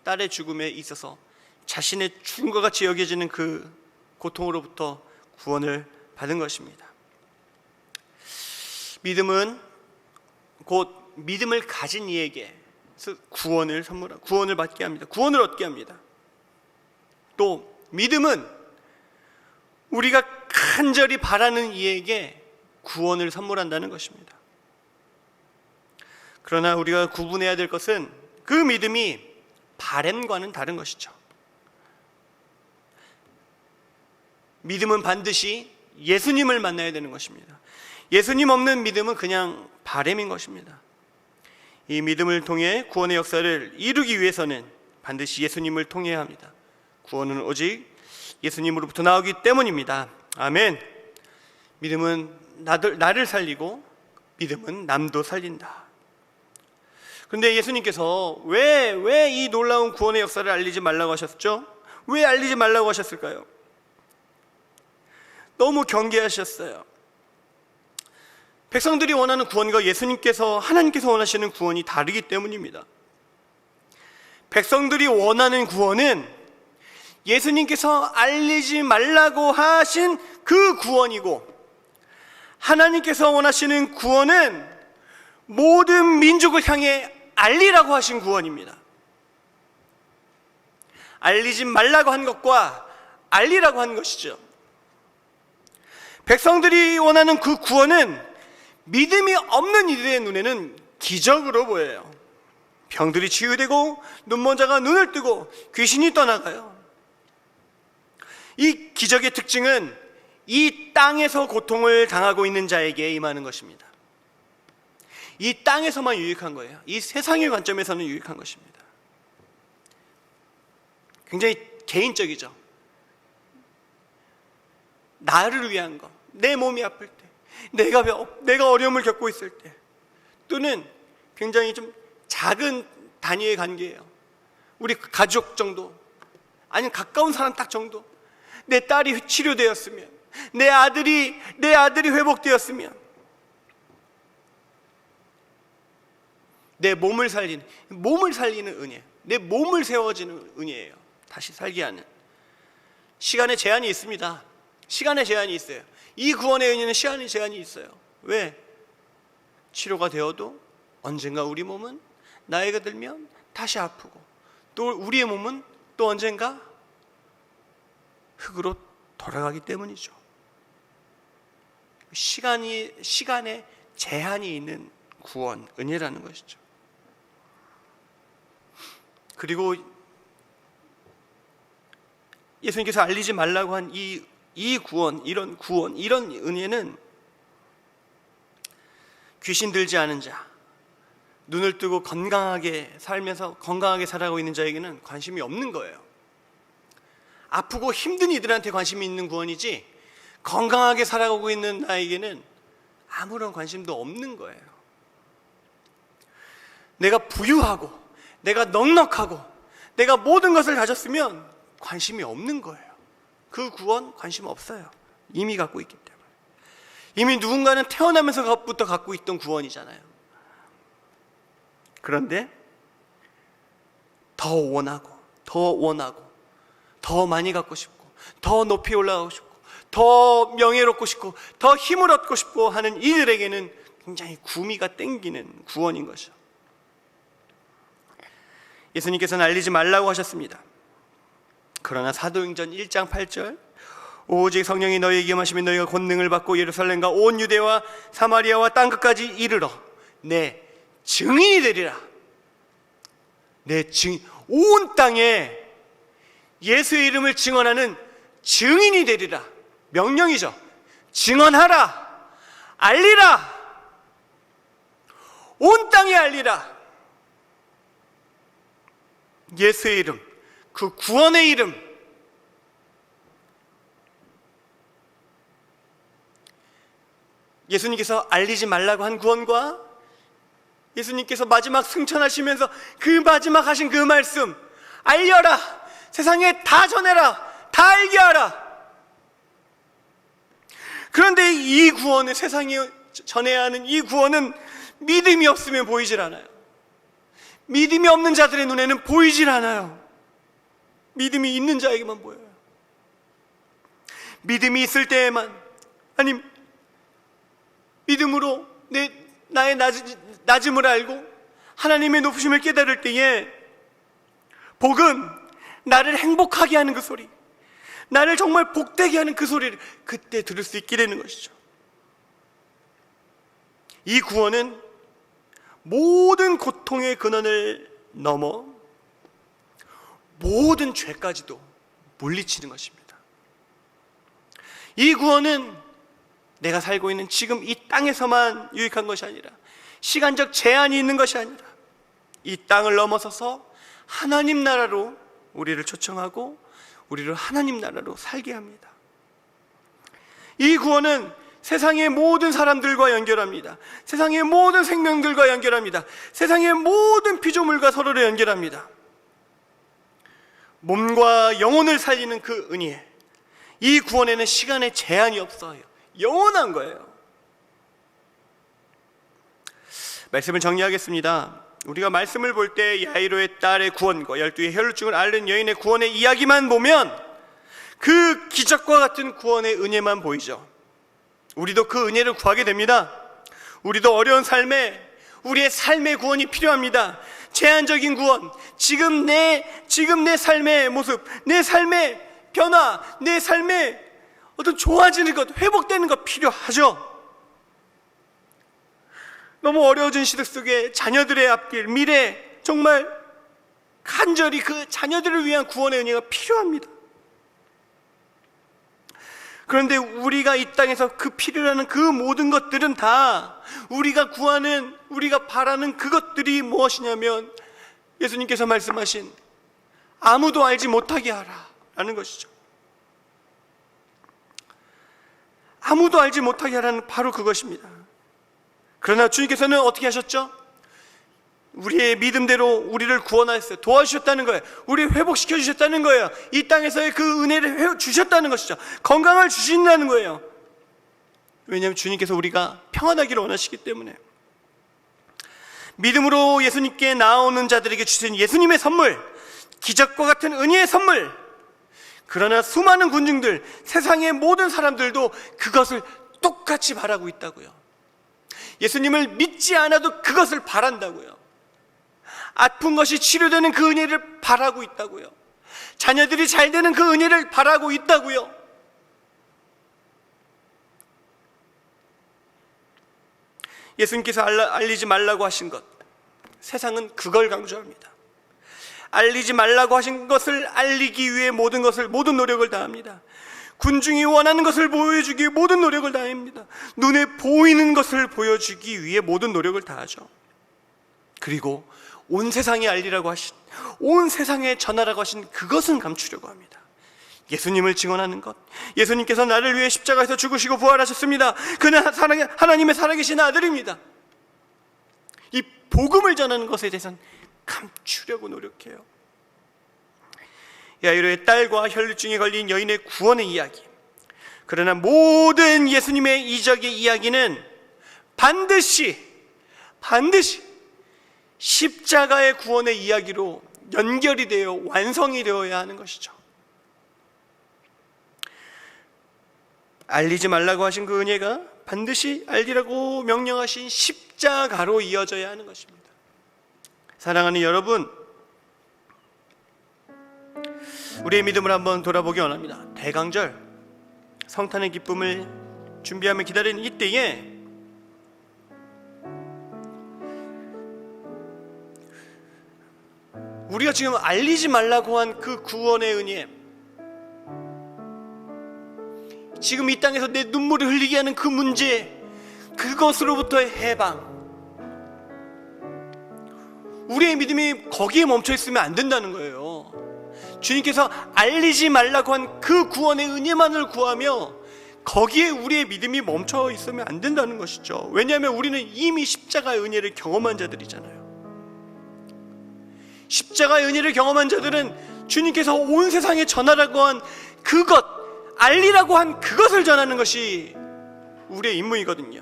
딸의 죽음에 있어서 자신의 죽음과 같이 여겨지는 그 고통으로부터 구원을 받은 것입니다. 믿음은 곧 믿음을 가진 이에게 구원을 받게 합니다. 구원을 얻게 합니다. 또 믿음은 우리가 간절히 바라는 이에게 구원을 선물한다는 것입니다. 그러나 우리가 구분해야 될 것은 그 믿음이 바램과는 다른 것이죠. 믿음은 반드시 예수님을 만나야 되는 것입니다. 예수님 없는 믿음은 그냥 바램인 것입니다. 이 믿음을 통해 구원의 역사를 이루기 위해서는 반드시 예수님을 통해야 합니다. 구원은 오직 예수님으로부터 나오기 때문입니다. 아멘. 믿음은 나를 살리고 믿음은 남도 살린다. 그런데 예수님께서 왜 이 놀라운 구원의 역사를 알리지 말라고 하셨죠? 왜 알리지 말라고 하셨을까요? 너무 경계하셨어요. 백성들이 원하는 구원과 하나님께서 원하시는 구원이 다르기 때문입니다. 백성들이 원하는 구원은 예수님께서 알리지 말라고 하신 그 구원이고, 하나님께서 원하시는 구원은 모든 민족을 향해 알리라고 하신 구원입니다. 알리지 말라고 한 것과 알리라고 한 것이죠. 백성들이 원하는 그 구원은 믿음이 없는 이들의 눈에는 기적으로 보여요. 병들이 치유되고 눈먼 자가 눈을 뜨고 귀신이 떠나가요. 이 기적의 특징은 이 땅에서 고통을 당하고 있는 자에게 임하는 것입니다. 이 땅에서만 유익한 거예요. 이 세상의 관점에서는 유익한 것입니다. 굉장히 개인적이죠. 나를 위한 것, 내 몸이 아플 때, 내가 어려움을 겪고 있을 때, 또는 굉장히 좀 작은 단위의 관계예요. 우리 가족 정도, 아니면 가까운 사람 딱 정도. 내 딸이 치료되었으면, 내 아들이 회복되었으면, 내 몸을 살리는 은혜, 내 몸을 세워지는 은혜예요. 다시 살게 하는. 시간의 제한이 있습니다. 시간의 제한이 있어요. 이 구원의 은혜는 시간의 제한이 있어요. 왜? 치료가 되어도 언젠가 우리 몸은 나이가 들면 다시 아프고, 또 우리의 몸은 또 언젠가 흙으로 돌아가기 때문이죠. 시간에 제한이 있는 구원, 은혜라는 것이죠. 그리고 예수님께서 알리지 말라고 한 이 구원, 이런 은혜는 귀신 들지 않은 자, 눈을 뜨고 건강하게 살면서 건강하게 살아가고 있는 자에게는 관심이 없는 거예요. 아프고 힘든 이들한테 관심이 있는 구원이지 건강하게 살아가고 있는 나에게는 아무런 관심도 없는 거예요. 내가 부유하고 내가 넉넉하고 내가 모든 것을 가졌으면 관심이 없는 거예요. 그 구원 관심 없어요. 이미 갖고 있기 때문에. 이미 누군가는 태어나면서부터 갖고 있던 구원이잖아요. 그런데 더 원하고 더 많이 갖고 싶고 더 높이 올라가고 싶고 더 명예롭고 싶고 더 힘을 얻고 싶고 하는 이들에게는 굉장히 구미가 땡기는 구원인 것이죠. 예수님께서는 알리지 말라고 하셨습니다. 그러나 사도행전 1장 8절 오직 성령이 너희에게 임하시면 너희가 권능을 받고 예루살렘과 온 유대와 사마리아와 땅끝까지 이르러 내 증인이 되리라. 내 증인, 온 땅에 예수의 이름을 증언하는 증인이 되리라. 명령이죠. 증언하라. 알리라. 온 땅에 알리라. 예수의 이름, 그 구원의 이름. 예수님께서 알리지 말라고 한 구원과 예수님께서 마지막 승천하시면서 그 마지막 하신 그 말씀, 알려라, 세상에 다 전해라, 다 알게 하라. 그런데 이 구원을, 세상에 전해야 하는 이 구원은 믿음이 없으면 보이질 않아요. 믿음이 없는 자들의 눈에는 보이질 않아요. 믿음이 있는 자에게만 보여요. 믿음이 있을 때에만, 아니 믿음으로 나의 낮음을 알고 하나님의 높으심을 깨달을 때에 복은 나를 행복하게 하는 그 소리, 나를 정말 복되게 하는 그 소리를 그때 들을 수 있게 되는 것이죠. 이 구원은 모든 고통의 근원을 넘어 모든 죄까지도 물리치는 것입니다. 이 구원은 내가 살고 있는 지금 이 땅에서만 유익한 것이 아니라, 시간적 제한이 있는 것이 아니라 이 땅을 넘어서서 하나님 나라로 우리를 초청하고 우리를 하나님 나라로 살게 합니다. 이 구원은 세상의 모든 사람들과 연결합니다. 세상의 모든 생명들과 연결합니다. 세상의 모든 피조물과 서로를 연결합니다. 몸과 영혼을 살리는 그 은혜, 이 구원에는 시간의 제한이 없어요. 영원한 거예요. 말씀을 정리하겠습니다. 우리가 말씀을 볼 때 야이로의 딸의 구원과 12의 혈루증을 앓는 여인의 구원의 이야기만 보면 그 기적과 같은 구원의 은혜만 보이죠. 우리도 그 은혜를 구하게 됩니다. 우리도 어려운 삶에 우리의 삶의 구원이 필요합니다. 제한적인 구원, 지금 내 삶의 모습, 내 삶의 변화, 내 삶의 어떤 좋아지는 것, 회복되는 것 필요하죠. 너무 어려워진 시대 속에 자녀들의 앞길, 미래, 정말 간절히 그 자녀들을 위한 구원의 은혜가 필요합니다. 그런데 우리가 이 땅에서 그 필요로 그 모든 것들은 다 우리가 구하는, 우리가 바라는 그것들이 무엇이냐면 예수님께서 말씀하신 아무도 알지 못하게 하라 라는 것이죠. 아무도 알지 못하게 하라는 바로 그것입니다. 그러나 주님께서는 어떻게 하셨죠? 우리의 믿음대로 우리를 구원하셨어요. 도와주셨다는 거예요. 우리를 회복시켜 주셨다는 거예요. 이 땅에서의 그 은혜를 주셨다는 것이죠. 건강을 주신다는 거예요. 왜냐하면 주님께서 우리가 평안하기를 원하시기 때문에. 믿음으로 예수님께 나오는 자들에게 주신 예수님의 선물, 기적과 같은 은혜의 선물. 그러나 수많은 군중들, 세상의 모든 사람들도 그것을 똑같이 바라고 있다고요. 예수님을 믿지 않아도 그것을 바란다고요. 아픈 것이 치료되는 그 은혜를 바라고 있다고요. 자녀들이 잘 되는 그 은혜를 바라고 있다고요. 예수님께서 알리지 말라고 하신 것, 세상은 그걸 강조합니다. 알리지 말라고 하신 것을 알리기 위해 모든 노력을 다합니다. 군중이 원하는 것을 보여주기 위해 모든 노력을 다합니다. 눈에 보이는 것을 보여주기 위해 모든 노력을 다하죠. 그리고 온 세상에 알리라고 하신, 온 세상에 전하라고 하신 그것은 감추려고 합니다. 예수님을 증언하는 것, 예수님께서 나를 위해 십자가에서 죽으시고 부활하셨습니다. 그는 하나님의 살아계신 아들입니다. 이 복음을 전하는 것에 대해서는 감추려고 노력해요. 야이로의 딸과 혈루증에 걸린 여인의 구원의 이야기, 그러나 모든 예수님의 이적의 이야기는 반드시 십자가의 구원의 이야기로 연결이 되어 완성이 되어야 하는 것이죠. 알리지 말라고 하신 그 은혜가 반드시 알리라고 명령하신 십자가로 이어져야 하는 것입니다. 사랑하는 여러분, 우리의 믿음을 한번 돌아보기 원합니다. 대강절 성탄의 기쁨을 준비하며 기다리는 이때에 우리가 지금 알리지 말라고 한 그 구원의 은혜, 지금 이 땅에서 내 눈물을 흘리게 하는 그 문제, 그것으로부터의 해방, 우리의 믿음이 거기에 멈춰 있으면 안 된다는 거예요. 주님께서 알리지 말라고 한 그 구원의 은혜만을 구하며 거기에 우리의 믿음이 멈춰 있으면 안 된다는 것이죠. 왜냐하면 우리는 이미 십자가의 은혜를 경험한 자들이잖아요. 십자가의 은혜를 경험한 자들은 주님께서 온 세상에 전하라고 한 그것, 알리라고 한 그것을 전하는 것이 우리의 임무이거든요.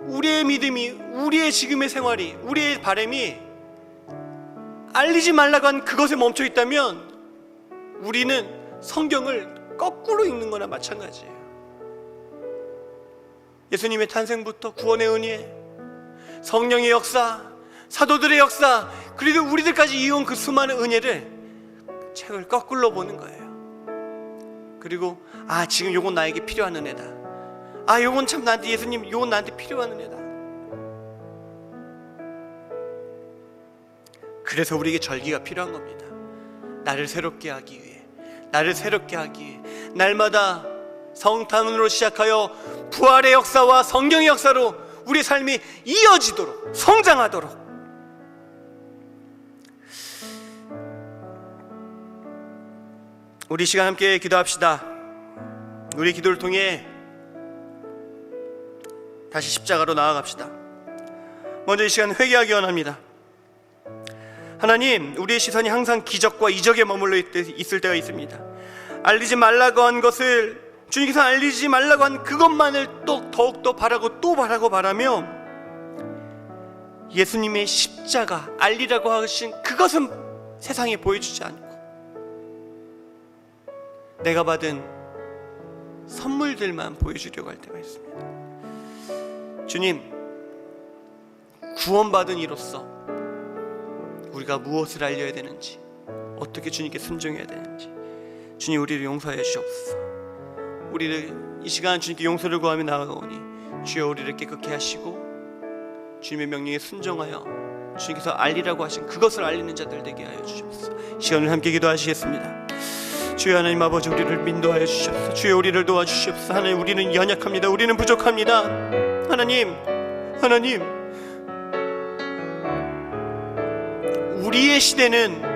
우리의 믿음이, 우리의 지금의 생활이, 우리의 바람이 알리지 말라고 한 그것에 멈춰 있다면 우리는 성경을 거꾸로 읽는 거나 마찬가지예요. 예수님의 탄생부터 구원의 은혜, 성령의 역사, 사도들의 역사, 그리고 우리들까지 이어온 그 수많은 은혜를 책을 거꾸로 보는 거예요. 그리고 지금 요건 나에게 필요한 은혜다. 요건 참 나한테, 예수님 요건 나한테 필요한 은혜다. 그래서 우리에게 절기가 필요한 겁니다. 나를 새롭게 하기 위해, 날마다 성탄으로 시작하여 부활의 역사와 성경의 역사로 우리의 삶이 이어지도록, 성장하도록. 우리 시간 함께 기도합시다. 우리 기도를 통해 다시 십자가로 나아갑시다. 먼저 이 시간 회개하기 원합니다. 하나님, 우리의 시선이 항상 기적과 이적에 머물러 있을 때가 있습니다. 알리지 말라고 한 것을, 주님께서 알리지 말라고 한 그것만을 또 더욱더 바라며 예수님의 십자가, 알리라고 하신 그것은 세상에 보여주지 않고 내가 받은 선물들만 보여주려고 할 때가 있습니다. 주님, 구원받은 이로써 우리가 무엇을 알려야 되는지, 어떻게 주님께 순종해야 되는지 주님, 우리를 용서해 주옵소서. 우리를 이 시간 주님께 용서를 구하며 나아가오니 주여 우리를 깨끗게 하시고 주님의 명령에 순종하여 주님께서 알리라고 하신 그것을 알리는 자들 되게 하여 주옵소서. 시간을 함께 기도하시겠습니다. 주여 하나님 아버지, 우리를 인도하여 주시옵소서. 주여 우리를 도와주시옵소서. 하나님, 우리는 연약합니다. 우리는 부족합니다. 하나님, 우리의 시대는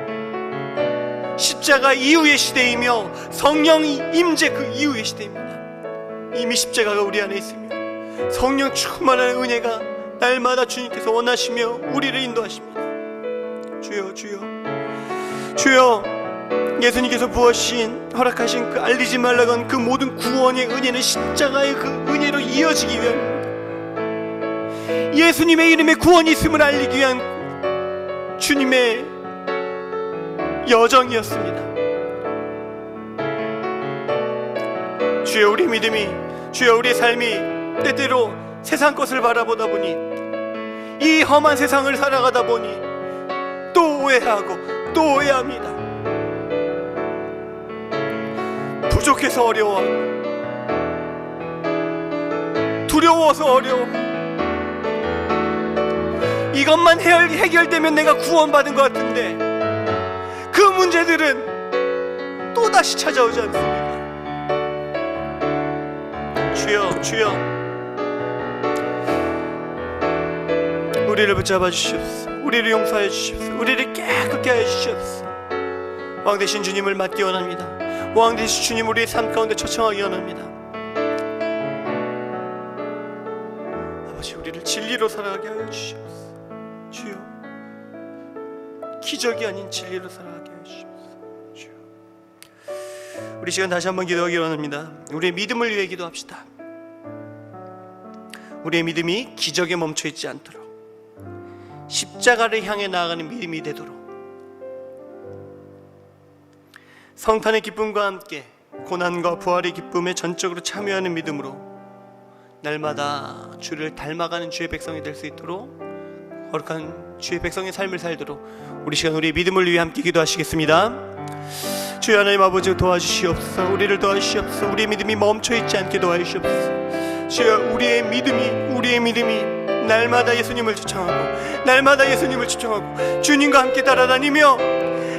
십자가 이후의 시대이며 성령 임재 그 이후의 시대입니다. 이미 십자가가 우리 안에 있으며 성령 충만한 은혜가 날마다 주님께서 원하시며 우리를 인도하십니다. 주여, 예수님께서 부어주신, 허락하신 그 알리지 말라고 한 그 모든 구원의 은혜는 십자가의 그 은혜로 이어지기 위함입니다. 예수님의 이름에 구원이 있음을 알리기 위한 주님의 여정이었습니다. 주여, 우리 믿음이, 주여 우리의 삶이 때때로 세상 것을 바라보다 보니, 이 험한 세상을 살아가다 보니 또 오해하고 또 오해합니다. 부족해서 어려워하고 두려워서 어려워, 이것만 해결되면 내가 구원받은 것 같은데 그 문제들은 또다시 찾아오지 않습니까? 주여, 우리를 붙잡아 주시옵소서. 우리를 용서하여 주시옵소서. 우리를 깨끗게 하여 주시옵소서. 왕 대신 주님을 맡기 원합니다. 왕 대신 주님 우리의 삶 가운데 초청하기 원합니다. 아버지, 우리를 진리로 살아가게 하여 주시옵소서. 주여, 기적이 아닌 진리로 살아가게 하여 주시옵소서. 주여, 우리 시간 다시 한번 기도하기 원합니다. 우리의 믿음을 위해 기도합시다. 우리의 믿음이 기적에 멈춰 있지 않도록, 십자가를 향해 나아가는 믿음이 되도록, 성탄의 기쁨과 함께 고난과 부활의 기쁨에 전적으로 참여하는 믿음으로 날마다 주를 닮아가는 주의 백성이 될 수 있도록, 거룩한 주의 백성의 삶을 살도록 우리 시간 우리의 믿음을 위해 함께 기도하시겠습니다. 주여 하나님 아버지, 도와주시옵소서. 우리를 도와주시옵소서. 우리의 믿음이 멈춰있지 않게 도와주시옵소서. 주여, 우리의 믿음이 날마다 예수님을 초청하고, 날마다 예수님을 초청하고 주님과 함께 따라다니며,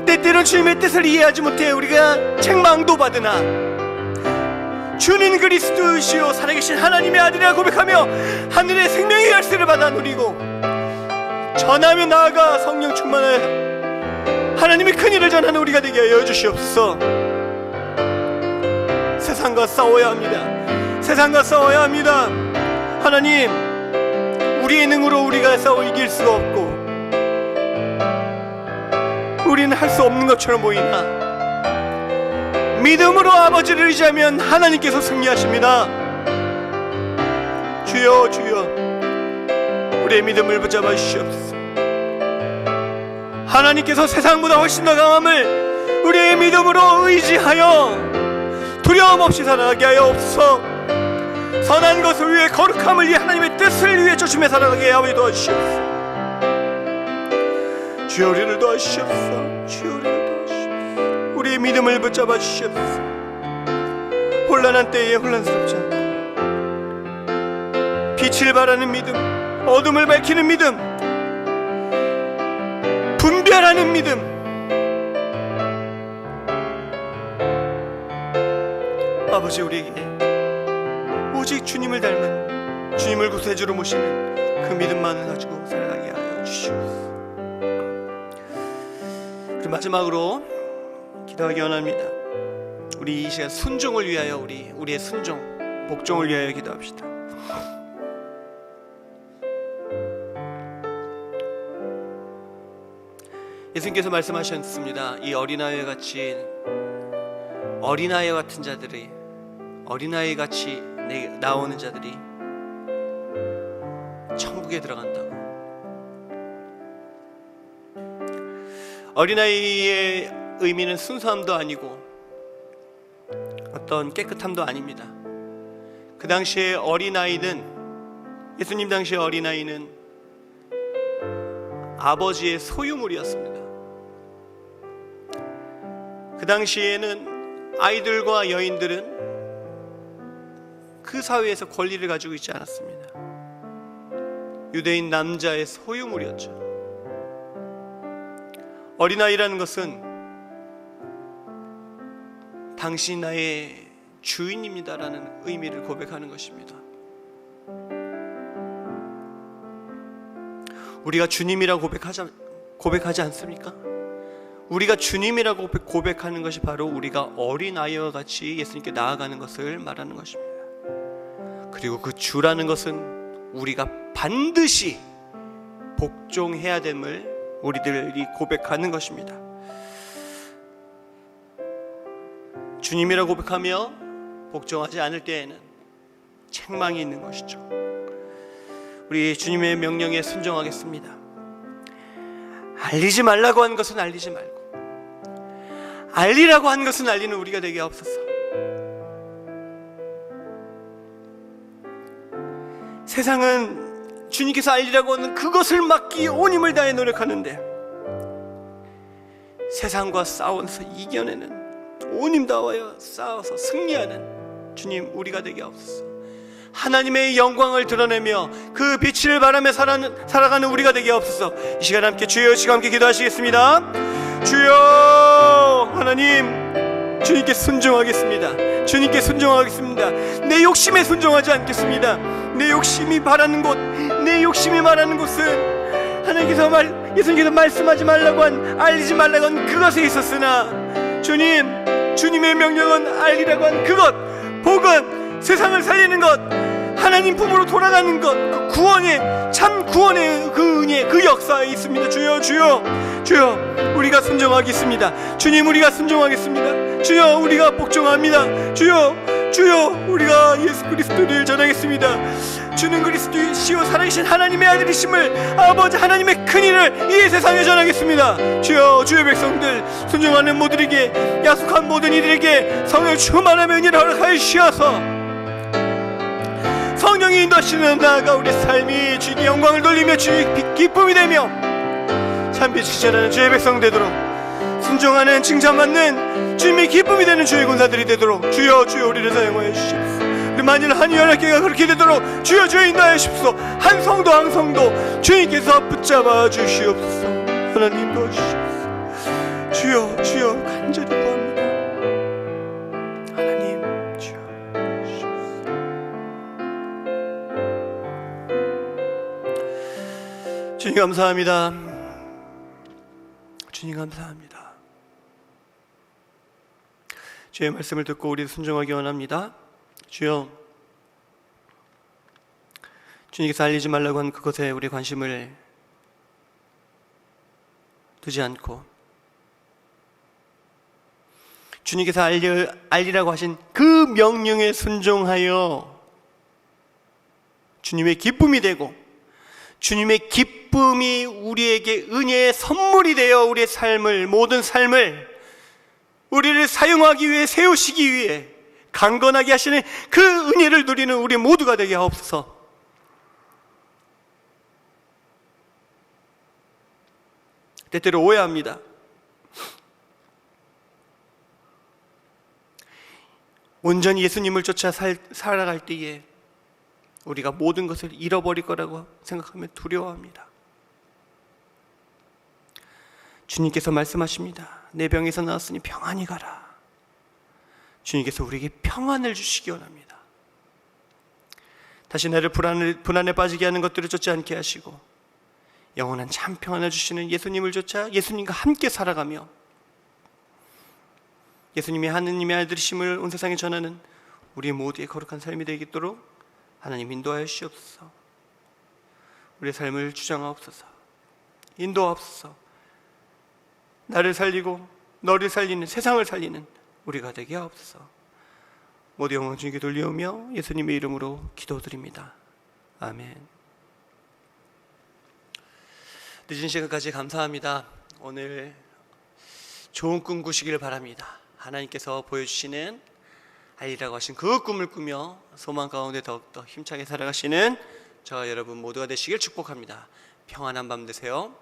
때때로 주님의 뜻을 이해하지 못해 우리가 책망도 받으나 주는 그리스도이시오 살아계신 하나님의 아들이라 고백하며 하늘의 생명의 열쇠를 받아 누리고 전하며 나아가 성령 충만하여 하나님의 큰일을 전하는 우리가 되게 하여 주시옵소서. 세상과 싸워야 합니다. 세상과 싸워야 합니다. 하나님, 우리의 능으로 우리가 싸워 이길 수가 없고 우리는 할 수 없는 것처럼 보이나 믿음으로 아버지를 의지하면 하나님께서 승리하십니다. 주여, 주여, 우리의 믿음을 붙잡아 주시옵소서. 하나님께서 세상보다 훨씬 더 강함을 우리의 믿음으로 의지하여 두려움 없이 살아가게 하여 없어. 선한 것을 위해, 거룩함을 위해, 하나님의 뜻을 위해 조심해 살아가게 하여 도와주시옵소서. 주여, 우리를 도와주시옵소서. 주여, 우리를 도와주시옵소서. 우리의 믿음을 붙잡아 주시옵소서. 혼란한 때에 혼란스럽지 않고 빛을 발하는 믿음, 어둠을 밝히는 믿음, 분별하는 믿음, 아버지, 우리에게 오직 주님을 닮은, 주님을 구세주로 모시는 그 믿음만을 가지고 살아가게 하여 주시옵소서. 그리고 마지막으로 기도하기 원합니다. 우리 이 시간 순종을 위하여, 우리의 순종, 복종을 위하여 기도합시다. 예수님께서 말씀하셨습니다. 이 어린아이와 같은 자들이, 어린아이 같이 나오는 자들이 천국에 들어간다고. 어린아이의 의미는 순수함도 아니고 어떤 깨끗함도 아닙니다. 그 당시에 어린아이는, 예수님 당시의 어린아이는 아버지의 소유물이었습니다. 그 당시에는 아이들과 여인들은 그 사회에서 권리를 가지고 있지 않았습니다. 유대인 남자의 소유물이었죠. 어린아이라는 것은 당신이 나의 주인입니다라는 의미를 고백하는 것입니다. 우리가 주님이라고 고백하지 않습니까? 우리가 주님이라고 고백하는 것이 바로 우리가 어린아이와 같이 예수님께 나아가는 것을 말하는 것입니다. 그리고 그 주라는 것은 우리가 반드시 복종해야 됨을 우리들이 고백하는 것입니다. 주님이라고 고백하며 복종하지 않을 때에는 책망이 있는 것이죠. 우리 주님의 명령에 순종하겠습니다. 알리지 말라고 한 것은 알리지 말고, 알리라고 한 것은 알리는 우리가 되게 하옵소서. 세상은 주님께서 알리라고 하는 그것을 막기 온 힘을 다해 노력하는데, 세상과 싸워서 이겨내는, 온 힘 다하여 싸워서 승리하는 주님 우리가 되게 하옵소서. 하나님의 영광을 드러내며 그 빛을 바라며 살아가는 우리가 되게 하옵소서. 이 시간 함께 주여, 시간 함께 기도하시겠습니다. 주여, 하나님, 주님께 순종하겠습니다. 주님께 순종하겠습니다. 내 욕심에 순종하지 않겠습니다. 내 욕심이 바라는 곳, 내 욕심이 말하는 곳은 예수님께서 말씀하지 말라고 한, 알리지 말라고 한 그것에 있었으나 주님의 명령은 알리라고 한 그것, 복음, 세상을 살리는 것, 하나님 품으로 돌아가는 것, 그 구원의, 참 구원의 그 은혜, 그 역사에 있습니다. 주여 우리가 순종하겠습니다. 주님, 우리가 순종하겠습니다. 주여, 우리가 복종합니다. 주여 우리가 예수 그리스도를 전하겠습니다. 주는 그리스도이시오 살아계신 하나님의 아들이심을, 아버지 하나님의 큰일을 이 세상에 전하겠습니다. 주의 백성들, 순종하는 모두에게, 약속한 모든 이들에게 성령의 충만함의 은혜를 허락하여 주셔서 성령이 인도하시는 나아가 우리 삶이 주님께 영광을 돌리며 주의 기쁨이 되며 참 빛이 자라는 주의 백성 되도록, 순종하는 칭찬받는 주님의 기쁨이 되는 주의 군사들이 되도록 주여 우리를 사용하여 주시옵소서. 우리 만일 한 연합교회가 그렇게 되도록 주여 인도하여 주시옵소서. 한 성도 주님께서 붙잡아 주시옵소서. 하나님 도와주시옵소서. 주여 간절히 구합니다. 하나님 주여 주시옵소서. 주님 감사합니다. 주님 감사합니다. 주의 말씀을 듣고 우리 순종하기 원합니다. 주여, 주님께서 알리지 말라고 한 그것에 우리 관심을 두지 않고 주님께서 알리라고 하신 그 명령에 순종하여 주님의 기쁨이 되고, 주님의 기쁨이 우리에게 은혜의 선물이 되어 우리의 모든 삶을 우리를 사용하기 위해, 세우시기 위해 강건하게 하시는 그 은혜를 누리는 우리 모두가 되게 하옵소서. 때때로 오해합니다. 온전히 예수님을 쫓아 살아갈 때에 우리가 모든 것을 잃어버릴 거라고 생각하면 두려워합니다. 주님께서 말씀하십니다. 내 병에서 나왔으니 평안히 가라. 주님께서 우리에게 평안을 주시기 원합니다. 다시 나를 불안에 빠지게 하는 것들을 쫓지 않게 하시고 영원한 참 평안을 주시는 예수님을 쫓아 예수님과 함께 살아가며 예수님이 하느님의 아들이심을 온 세상에 전하는 우리 모두의 거룩한 삶이 되겠도록 하나님 인도하여 주시옵소서. 우리의 삶을 주장하옵소서. 인도하옵소서. 나를 살리고 너를 살리는, 세상을 살리는 우리가 되게 하옵소서. 모두 영광 주님께 돌리오며 예수님의 이름으로 기도드립니다. 아멘. 늦은 시간까지 감사합니다. 오늘 좋은 꿈 꾸시길 바랍니다. 하나님께서 보여주시는 알리라고 하신 그 꿈을 꾸며 소망 가운데 더욱더 힘차게 살아가시는 저와 여러분 모두가 되시길 축복합니다. 평안한 밤 되세요.